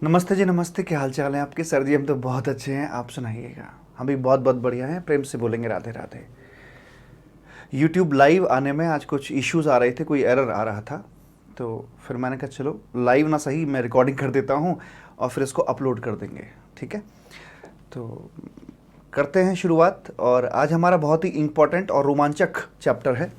नमस्ते जी, नमस्ते। क्या हाल चाल है आपके? सर जी हम तो बहुत अच्छे हैं, आप सुनाइएगा। हम भी बहुत बहुत बढ़िया हैं। प्रेम से बोलेंगे राधे राधे। यूट्यूब लाइव आने में आज कुछ इश्यूज आ रहे थे, कोई एरर आ रहा था, तो फिर मैंने कहा चलो लाइव ना सही, मैं रिकॉर्डिंग कर देता हूँ और फिर इसको अपलोड कर देंगे। ठीक है, तो करते हैं शुरुआत। और आज हमारा बहुत ही इम्पोर्टेंट और रोमांचक चैप्टर है।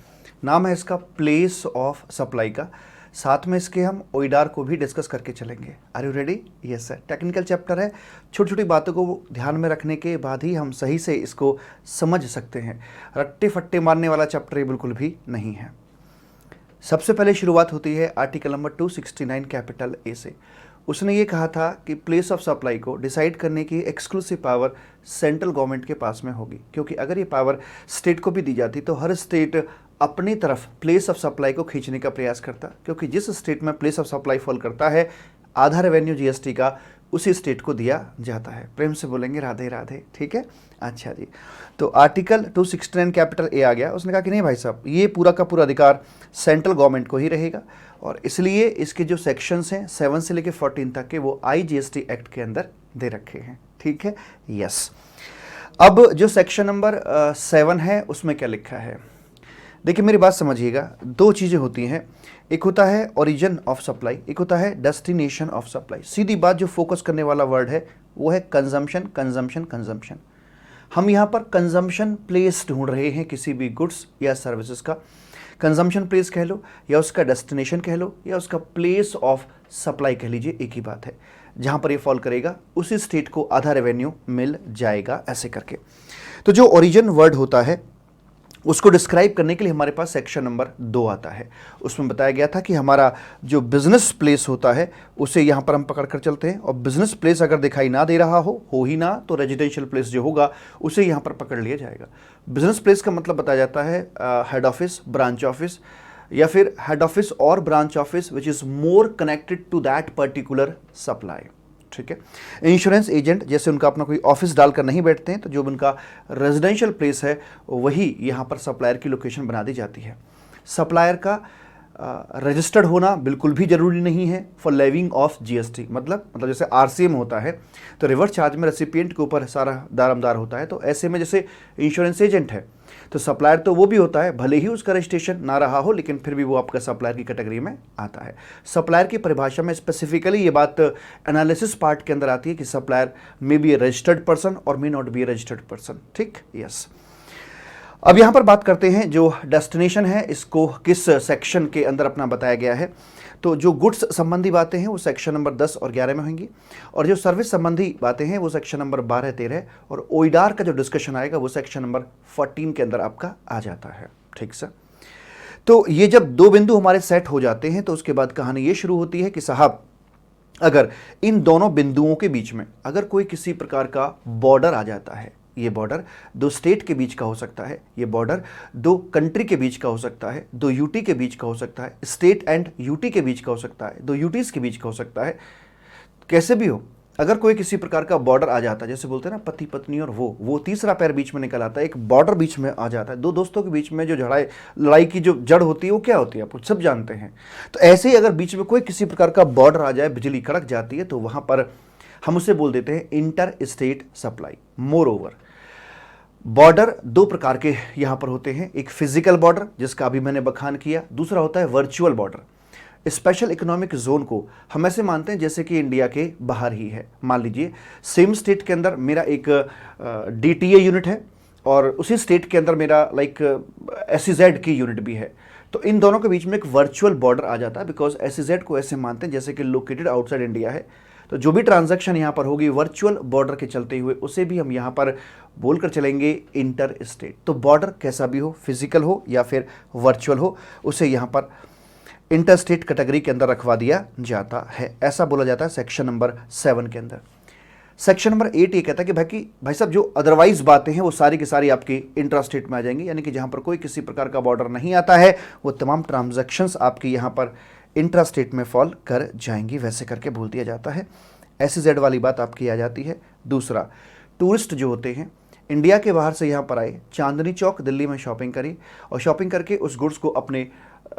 नाम है इसका प्लेस ऑफ सप्लाई का। साथ में इसके हम ओइडार को भी डिस्कस करके चलेंगे। Are you ready? Yes sir. Technical chapter है, छोटी छोटी बातों को ध्यान में रखने के बाद ही हम सही से इसको समझ सकते हैं। रट्टे फट्टे मारने वाला चैप्टर ये बिल्कुल भी नहीं है। सबसे पहले शुरुआत होती है आर्टिकल नंबर 269 कैपिटल ए से। उसने ये कहा था कि प्लेस ऑफ सप्लाई को डिसाइड करने की एक्सक्लूसिव पावर सेंट्रल गवर्नमेंट के पास में होगी, क्योंकि अगर ये पावर स्टेट को भी दी जाती तो हर स्टेट अपनी तरफ प्लेस ऑफ सप्लाई को खींचने का प्रयास करता, क्योंकि जिस स्टेट में प्लेस ऑफ सप्लाई फॉल करता है आधा रेवेन्यू जीएसटी का उसी स्टेट को दिया जाता है। प्रेम से बोलेंगे राधे राधे। ठीक है, अच्छा जी। तो आर्टिकल 269 कैपिटल ए आ गया। उसने कहा कि नहीं भाई साहब, ये पूरा का पूरा अधिकार सेंट्रल गवर्नमेंट को ही रहेगा, और इसलिए इसके जो सेक्शंस हैं 7 से लेकर 14 तक के वो आईजीएसटी एक्ट के अंदर दे रखे हैं। ठीक है, यस। अब जो सेक्शन नंबर 7 है उसमें क्या लिखा है, देखिए मेरी बात समझिएगा। दो चीज़ें होती हैं, एक होता है ओरिजिन ऑफ सप्लाई, एक होता है डेस्टिनेशन ऑफ सप्लाई। सीधी बात, जो फोकस करने वाला वर्ड है वो है कंजम्पशन, कंजम्पशन, कंजम्पशन। हम यहाँ पर कंजम्पशन प्लेस ढूंढ रहे हैं किसी भी गुड्स या सर्विसेज का। कंजम्पशन प्लेस कह लो या उसका डेस्टिनेशन कह लो या उसका प्लेस ऑफ सप्लाई कह लीजिए, एक ही बात है। जहाँ पर ये फॉल करेगा उसी स्टेट को आधा रेवेन्यू मिल जाएगा, ऐसे करके। तो जो ओरिजिन वर्ड होता है उसको डिस्क्राइब करने के लिए हमारे पास सेक्शन नंबर 2 आता है। उसमें बताया गया था कि हमारा जो बिजनेस प्लेस होता है उसे यहाँ पर हम पकड़ कर चलते हैं, और बिजनेस प्लेस अगर दिखाई ना दे रहा हो ही ना, तो रेजिडेंशियल प्लेस जो होगा उसे यहाँ पर पकड़ लिया जाएगा। बिजनेस प्लेस का मतलब बताया जाता है हेड ऑफिस, ब्रांच ऑफिस, या फिर हेड ऑफिस और branch office which is more connected to that particular supply. ठीक है, इंश्योरेंस एजेंट जैसे उनका अपना कोई ऑफिस डालकर नहीं बैठते हैं, तो जो उनका रेजिडेंशियल प्लेस है वही यहाँ पर सप्लायर की लोकेशन बना दी जाती है। सप्लायर का रजिस्टर्ड होना बिल्कुल भी जरूरी नहीं है फॉर लेविंग ऑफ जीएसटी। मतलब जैसे आरसीएम होता है तो रिवर्स चार्ज में रेसिपिएंट के ऊपर सारा दारोमदार होता है, तो ऐसे में जैसे इंश्योरेंस एजेंट है तो सप्लायर तो वो भी होता है, भले ही उसका रजिस्ट्रेशन ना रहा हो लेकिन फिर भी वो आपका सप्लायर की कैटेगरी में आता है। सप्लायर की परिभाषा में स्पेसिफिकली ये बात एनालिसिस पार्ट के अंदर आती है कि supplier may be a registered person और may not be a registered person. ठीक, यस। अब यहाँ पर बात करते हैं जो डेस्टिनेशन है इसको किस सेक्शन के अंदर अपना बताया गया है। तो जो गुड्स संबंधी बातें हैं वो सेक्शन नंबर 10 और 11 में होंगी, और जो सर्विस संबंधी बातें हैं वो सेक्शन नंबर 12, 13, और ओइडार का जो डिस्कशन आएगा वो सेक्शन नंबर 14 के अंदर आपका आ जाता है। ठीक सर। तो ये जब दो बिंदु हमारे सेट हो जाते हैं तो उसके बाद कहानी ये शुरू होती है कि साहब अगर इन दोनों बिंदुओं के बीच में अगर कोई किसी प्रकार का बॉर्डर आ जाता है, ये बॉर्डर दो स्टेट के बीच का हो सकता है, ये बॉर्डर दो कंट्री के बीच का हो सकता है, दो यूटी के बीच का हो सकता है, स्टेट एंड यूटी के बीच का हो सकता है, दो यूटीज के बीच का हो सकता है, कैसे भी हो, अगर कोई किसी प्रकार का बॉर्डर आ जाता है, जैसे बोलते हैं ना पति पत्नी और वो तीसरा पैर बीच में निकल आता है, एक बॉर्डर बीच में आ जाता है, दो दोस्तों के बीच में जो लड़ाई की जो जड़ होती है वो क्या होती है आप सब जानते हैं। तो ऐसे ही अगर बीच में कोई किसी प्रकार का बॉर्डर आ जाए, बिजली कड़क जाती है, तो वहां पर हम उसे बोल देते हैं inter state supply. More over border दो प्रकार के यहां पर होते हैं, एक फिजिकल बॉर्डर जिसका अभी मैंने बखान किया, दूसरा होता है virtual border. Special economic zone को हम ऐसे मानते हैं जैसे कि इंडिया के बाहर ही है। मान लीजिए सेम स्टेट के अंदर मेरा एक डीटीए यूनिट है और उसी स्टेट के अंदर मेरा लाइक एसईजेड की यूनिट भी है, तो इन दोनों के बीच में एक वर्चुअल बॉर्डर आ जाता है, बिकॉज एसईजेड को ऐसे मानते हैं जैसे कि लोकेटेड आउटसाइड इंडिया है। तो जो भी ट्रांजैक्शन यहाँ पर होगी वर्चुअल बॉर्डर के चलते हुए उसे भी हम यहाँ पर बोलकर चलेंगे इंटर स्टेट। तो बॉर्डर कैसा भी हो, फिजिकल हो या फिर वर्चुअल हो, उसे यहाँ पर इंटर स्टेट कैटेगरी के अंदर रखवा दिया जाता है, ऐसा बोला जाता है सेक्शन नंबर 7 के अंदर। सेक्शन नंबर 8 ये कहता है कि भाई साहब जो अदरवाइज बातें हैं वो सारी की सारी आपकी इंट्रा स्टेट में आ जाएंगी, यानी कि जहाँ पर कोई किसी प्रकार का बॉर्डर नहीं आता है वो तमाम ट्रांजैक्शंस आपकी यहाँ पर इंट्रा स्टेट में फॉल कर जाएंगी, वैसे करके बोल दिया जाता है। एसईजेड वाली बात आपकी आ जाती है। दूसरा, टूरिस्ट जो होते हैं इंडिया के बाहर से यहाँ पर आए, चांदनी चौक दिल्ली में शॉपिंग करी और शॉपिंग करके उस गुड्स को अपने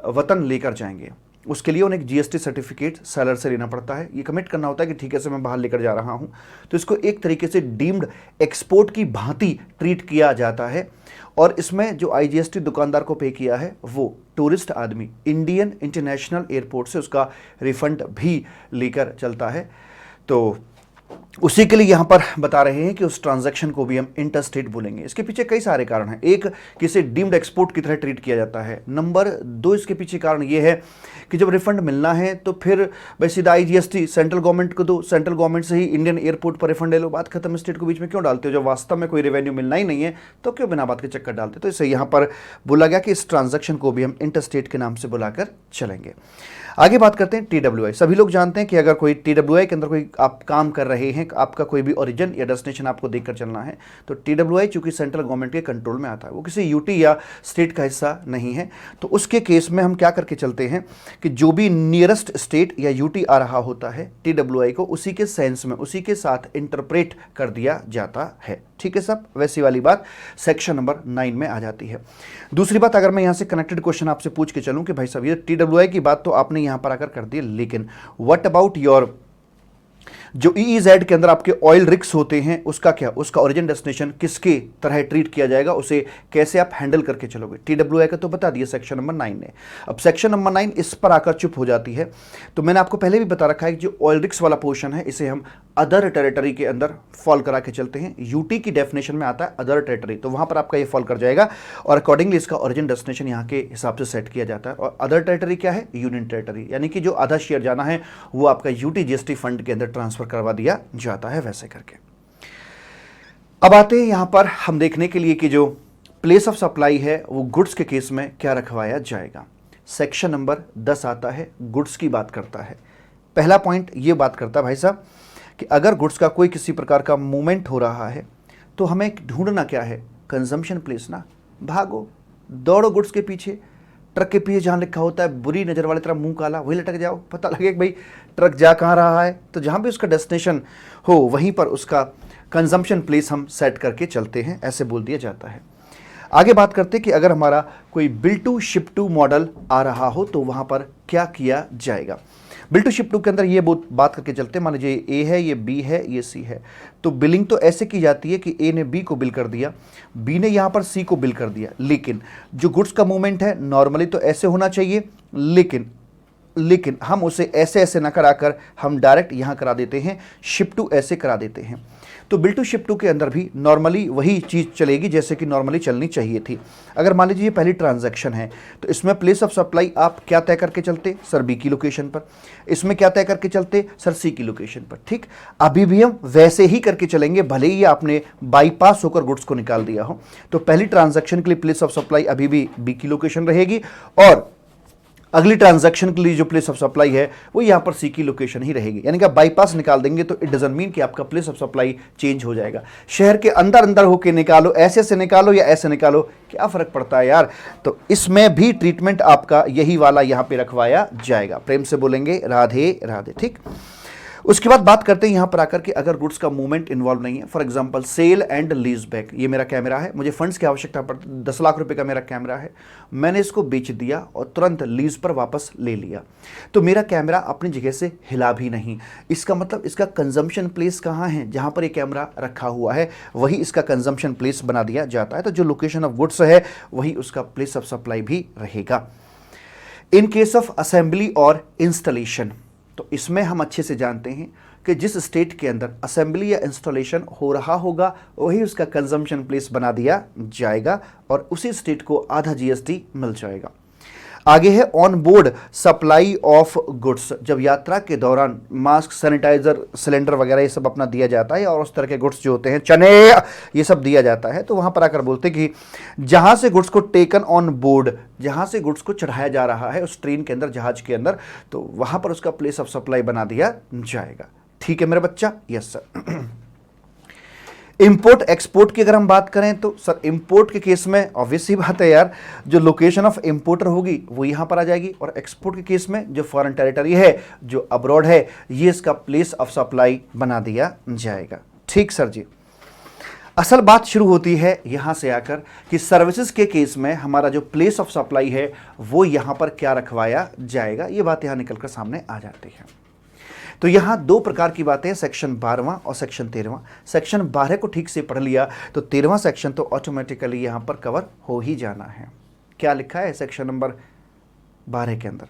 वतन लेकर जाएंगे, उसके लिए उन्हें एक जीएसटी सर्टिफिकेट सेलर से लेना पड़ता है। ये कमिट करना होता है कि ठीक है से मैं बाहर लेकर जा रहा हूँ, तो इसको एक तरीके से डीम्ड एक्सपोर्ट की भांति ट्रीट किया जाता है। और इसमें जो आईजीएसटी दुकानदार को पे किया है वो टूरिस्ट आदमी इंडियन इंटरनेशनल एयरपोर्ट से उसका रिफंड भी लेकर चलता है। तो उसी के लिए यहाँ पर बता रहे हैं कि उस ट्रांजैक्शन को भी हम इंटरस्टेट बोलेंगे। इसके पीछे कई सारे कारण हैं। एक, कि इसे डीम्ड एक्सपोर्ट की तरह ट्रीट किया जाता है। नंबर 2, इसके पीछे कारण ये है कि जब रिफंड मिलना है तो फिर भाई सीधा आईजीएसटी सेंट्रल गवर्नमेंट को दो, सेंट्रल गवर्नमेंट से ही इंडियन एयरपोर्ट पर रिफंड ले लो, बात खत्म। स्टेट को बीच में क्यों डालते हो? जब वास्तव में कोई रेवेन्यू मिलना ही नहीं है तो क्यों बिना बात के चक्कर डालते? तो इसे यहाँ पर बोला गया कि इस ट्रांजैक्शन को भी हम इंटरस्टेट के नाम से बुलाकर चलेंगे। आगे बात करते हैं टीडब्ल्यूआई। सभी लोग जानते हैं कि अगर कोई टीडब्ल्यूआई के अंदर कोई आप काम कर रहे हैं, आपका कोई भी ओरिजिन या डेस्टिनेशन आपको देखकर चलना है, तो टीडब्ल्यूआई चूंकि सेंट्रल गवर्नमेंट के कंट्रोल में आता है, वो किसी यूटी या स्टेट का हिस्सा नहीं है, तो उसके केस में हम क्या करके चलते हैं कि जो भी नियरेस्ट स्टेट या यूटी आ रहा होता है, टीडब्ल्यूआई को उसी के सेंस में, उसी के साथ इंटरप्रेट कर दिया जाता है। ठीक है सब, वैसी वाली बात सेक्शन नंबर 9 में आ जाती है। दूसरी बात, अगर मैं यहां से कनेक्टेड क्वेश्चन आपसे पूछ के चलूं कि भाई साहब ये टीडब्ल्यूआई की बात तो आपने यहां पर आकर कर दी, लेकिन व्हाट अबाउट योर जो ईईजेड के अंदर आपके ऑयल रिग्स होते हैं, उसका क्या, उसका ओरिजिन डेस्टिनेशन किसके तरह ट्रीट किया जाएगा, उसे कैसे आप हैंडल करके चलोगे? टीडब्ल्यूआई का तो बता दिया सेक्शन नंबर 9 ने। अब सेक्शन नंबर 9 इस पर आकर चुप हो जाती है। तो मैंने आपको पहले भी बता रखा है कि जो ऑयल रिग्स वाला पोर्शन है इसे हम अदर टेरिटरी के अंदर फॉल करा के चलते हैं। यूटी की डेफिनेशन में आता है अदर टेरिटरी, तो वहां पर आपका ये फॉल कर जाएगा और अकॉर्डिंगली इसका ओरिजिन डेस्टिनेशन यहाँ के हिसाब से सेट किया जाता है। और अदर टेरिटरी क्या है? यूनियन टेरिटरी, यानी कि जो आधा शेयर जाना है वो आपका यूटी जीएसटी फंड के अंदर ट्रांसफर करवा दिया जाता है, वैसे करके। अब आते हैं यहां पर हम देखने के लिए कि जो प्लेस ऑफ सप्लाई है वो गुड्स के केस में क्या रखवाया जाएगा। सेक्शन नंबर 10 आता है, गुड्स की बात करता है। पहला पॉइंट ये बात करता है भाई साहब कि अगर गुड्स का कोई किसी प्रकार का मूवमेंट हो रहा है तो हमें ढूंढना क्या है? कंजम्पशन प्लेस ना। भागो दौड़ो गुड्स के पीछे, ट्रक के पीछे जहाँ लिखा होता है बुरी नज़र वाली तरह मुंह काला, वही लटक जाओ, पता लगे कि भाई ट्रक जा कहाँ रहा है। तो जहाँ भी उसका डेस्टिनेशन हो वहीं पर उसका कंजम्पशन प्लेस हम सेट करके चलते हैं, ऐसे बोल दिया जाता है। आगे बात करते हैं कि अगर हमारा कोई bill to ship to model आ रहा हो तो वहाँ पर क्या किया जाएगा। बिल टू शिप टू के अंदर ये बात करके चलते हैं, मान लीजिए ए है, ये बी है, ये सी है, तो बिलिंग तो ऐसे की जाती है कि ए ने बी को बिल कर दिया, बी ने यहाँ पर सी को बिल कर दिया, लेकिन जो गुड्स का मूवमेंट है नॉर्मली तो ऐसे होना चाहिए, लेकिन हम उसे ऐसे ऐसे ना कराकर हम डायरेक्ट यहाँ करा देते हैं, शिप टू ऐसे करा देते हैं। तो बिल टू शिप टू के अंदर भी नॉर्मली वही चीज़ चलेगी जैसे कि नॉर्मली चलनी चाहिए थी। अगर मान लीजिए ये पहली ट्रांजैक्शन है तो इसमें प्लेस ऑफ सप्लाई आप क्या तय करके चलते? सर बी की लोकेशन पर। इसमें क्या तय करके चलते? सर सी की लोकेशन पर। ठीक, अभी भी हम वैसे ही करके चलेंगे, भले ही आपने बाईपास होकर गुड्स को निकाल दिया हो। तो पहली ट्रांजैक्शन के लिए प्लेस ऑफ सप्लाई अभी भी बी की लोकेशन रहेगी और अगली ट्रांजैक्शन के लिए जो प्लेस ऑफ सप्लाई है वो यहाँ पर सी की लोकेशन ही रहेगी। यानी कि आप बाईपास निकाल देंगे तो इट डजंट मीन कि आपका प्लेस ऑफ सप्लाई चेंज हो जाएगा। शहर के अंदर अंदर होके निकालो, ऐसे से निकालो या ऐसे निकालो, क्या फर्क पड़ता है यार। तो इसमें भी ट्रीटमेंट आपका यही वाला यहाँ पे रखवाया जाएगा। प्रेम से बोलेंगे राधे राधे। ठीक, उसके बाद बात करते हैं यहाँ पर आकर के अगर गुड्स का मूवमेंट इन्वॉल्व नहीं है, for example sale and lease back. ये मेरा कैमरा है, मुझे फंड्स की आवश्यकता पड़ती, 10 लाख रुपए का मेरा कैमरा है, मैंने इसको बेच दिया और तुरंत लीज पर वापस ले लिया, तो मेरा कैमरा अपनी जगह से हिला भी नहीं। इसका मतलब इसका कंजम्पशन प्लेस कहाँ है? जहाँ पर ये कैमरा रखा हुआ है वही इसका कंजम्पशन प्लेस बना दिया जाता है। तो जो लोकेशन ऑफ गुड्स है वही उसका प्लेस ऑफ सप्लाई भी रहेगा। इन केस ऑफ असेंबली और इंस्टॉलेशन, तो इसमें हम अच्छे से जानते हैं कि जिस स्टेट के अंदर असेंबली या इंस्टॉलेशन हो रहा होगा वही उसका कंजम्पशन प्लेस बना दिया जाएगा और उसी स्टेट को आधा जीएसटी मिल जाएगा। आगे है on board supply of goods. जब यात्रा के दौरान मास्क, सैनिटाइजर, सिलेंडर वगैरह ये सब अपना दिया जाता है और उस तरह के गुड्स जो होते हैं, चने, ये सब दिया जाता है, तो वहां पर आकर बोलते कि जहां से गुड्स को टेकन ऑन बोर्ड, जहां से गुड्स को चढ़ाया जा रहा है उस ट्रेन के अंदर, जहाज के अंदर, तो वहां पर उसका प्लेस ऑफ सप्लाई बना दिया जाएगा। ठीक है मेरे बच्चा? Yes sir. इंपोर्ट एक्सपोर्ट की अगर हम बात करें तो सर इंपोर्ट के केस में ऑब्वियस सी बात है यार, जो लोकेशन ऑफ इंपोर्टर होगी वो यहां पर आ जाएगी, और एक्सपोर्ट के केस में जो फॉरेन टेरिटरी है, जो अब्रॉड है, ये इसका प्लेस ऑफ सप्लाई बना दिया जाएगा। ठीक सर जी। असल बात शुरू होती है यहां से आकर कि सर्विसेज के केस में हमारा जो प्लेस ऑफ सप्लाई है वो यहां पर क्या रखवाया जाएगा, ये बात यहां निकलकर सामने आ जाती है। तो यहां दो प्रकार की बातें, सेक्शन 12वां और सेक्शन 13वां। सेक्शन 12 को ठीक से पढ़ लिया तो 13वां सेक्शन तो ऑटोमेटिकली यहां पर कवर हो ही जाना है। क्या लिखा है सेक्शन नंबर 12 के अंदर?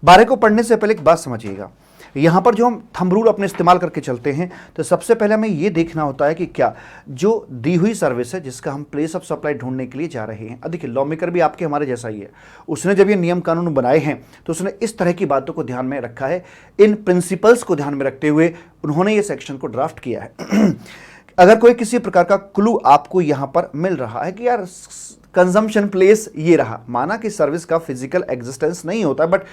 12 को पढ़ने से पहले एक बात समझिएगा, यहां पर जो हम थंब रूल अपने इस्तेमाल करके चलते हैं तो सबसे पहले हमें यह देखना होता है कि क्या जो दी हुई सर्विस है जिसका हम प्लेस ऑफ सप्लाई ढूंढने के लिए जा रहे हैं, देखिए लॉ मेकर भी आपके हमारे जैसा ही है, उसने जब ये नियम कानून बनाए हैं तो उसने इस तरह की बातों को ध्यान में रखा है, इन प्रिंसिपल्स को ध्यान में रखते हुए उन्होंने ये सेक्शन को ड्राफ्ट किया है। अगर कोई किसी प्रकार का क्लू आपको यहां पर मिल रहा है कि यार कंजम्पशन प्लेस ये रहा, माना कि सर्विस का फिजिकल एग्जिस्टेंस नहीं होता बट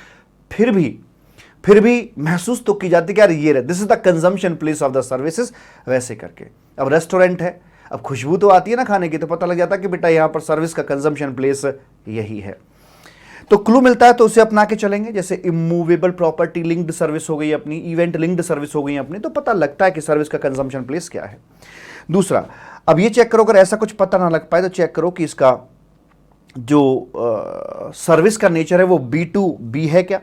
फिर भी महसूस तो की जाती है कि यार ये रहे, this is the consumption place of the services, वैसे करके। अब रेस्टोरेंट है, अब खुशबू तो आती है ना खाने की, तो पता लग जाता है कि बेटा यहां पर सर्विस का कंजम्पशन प्लेस यही है। तो क्लू मिलता है तो उसे अपना के चलेंगे, जैसे इमूवेबल प्रॉपर्टी लिंक्ड सर्विस हो गई अपनी, इवेंट लिंक्ड सर्विस हो गई अपनी, तो पता लगता है कि सर्विस का कंजम्पशन प्लेस क्या है। दूसरा, अब ये चेक करो, अगर ऐसा कुछ पता ना लग पाए तो चेक करो कि इसका जो सर्विस का नेचर है वो B2B है क्या।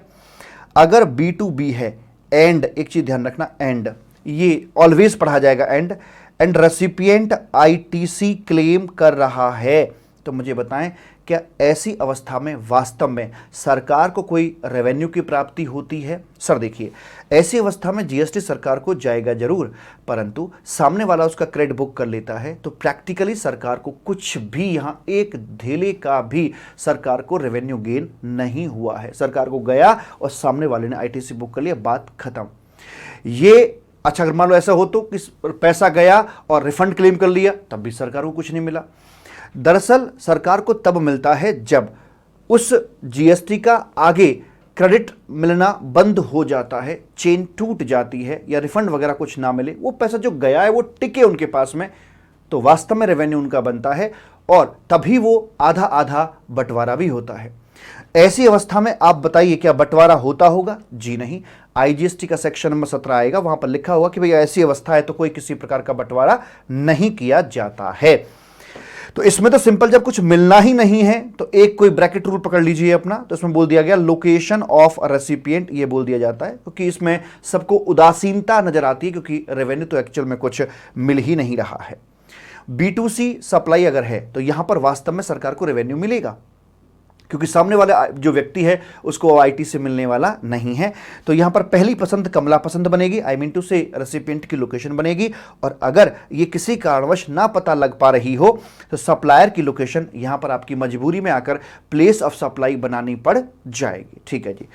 अगर B2B है, एंड एक चीज ध्यान रखना, एंड ये ऑलवेज पढ़ा जाएगा, एंड रेसिपिएंट ITC क्लेम कर रहा है, तो मुझे बताएं क्या ऐसी अवस्था में वास्तव में सरकार को कोई रेवेन्यू की प्राप्ति होती है? सर देखिए, ऐसी अवस्था में GST सरकार को जाएगा जरूर, परंतु सामने वाला उसका क्रेडिट बुक कर लेता है तो प्रैक्टिकली सरकार को कुछ भी यहां एक धेले का भी सरकार को रेवेन्यू गेन नहीं हुआ है। सरकार को गया और सामने वाले ने ITC बुक कर लिया, बात खत्म। ये अच्छा, अगर मान लो ऐसा हो तो कि पैसा गया और रिफंड क्लेम कर लिया, तब भी सरकार को कुछ नहीं मिला। दरअसल सरकार को तब मिलता है जब उस GST का आगे क्रेडिट मिलना बंद हो जाता है, चेन टूट जाती है या रिफंड वगैरह कुछ ना मिले, वो पैसा जो गया है वो टिके उनके पास में, तो वास्तव में रेवेन्यू उनका बनता है और तभी वो आधा आधा बंटवारा भी होता है। ऐसी अवस्था में आप बताइए क्या बंटवारा होता होगा? जी नहीं। IGST का सेक्शन नंबर 17 आएगा, वहां पर लिखा होगा कि भाई ऐसी अवस्था है तो कोई किसी प्रकार का बंटवारा नहीं किया जाता है। तो इसमें तो सिंपल, जब कुछ मिलना ही नहीं है तो एक कोई ब्रैकेट रूल पकड़ लीजिए अपना, तो इसमें बोल दिया गया लोकेशन ऑफ रेसिपिएंट, ये बोल दिया जाता है क्योंकि इसमें सबको उदासीनता नजर आती है क्योंकि रेवेन्यू तो एक्चुअल में कुछ मिल ही नहीं रहा है। B2C सप्लाई अगर है तो यहां पर वास्तव में सरकार को रेवेन्यू मिलेगा क्योंकि सामने वाला जो व्यक्ति है उसको IT से मिलने वाला नहीं है। तो यहां पर पहली पसंद कमला पसंद बनेगी, आई मीन टू से रेसिपिएंट की लोकेशन बनेगी, और अगर ये किसी कारणवश ना पता लग पा रही हो तो सप्लायर की लोकेशन यहां पर आपकी मजबूरी में आकर प्लेस ऑफ सप्लाई बनानी पड़ जाएगी। ठीक है जी।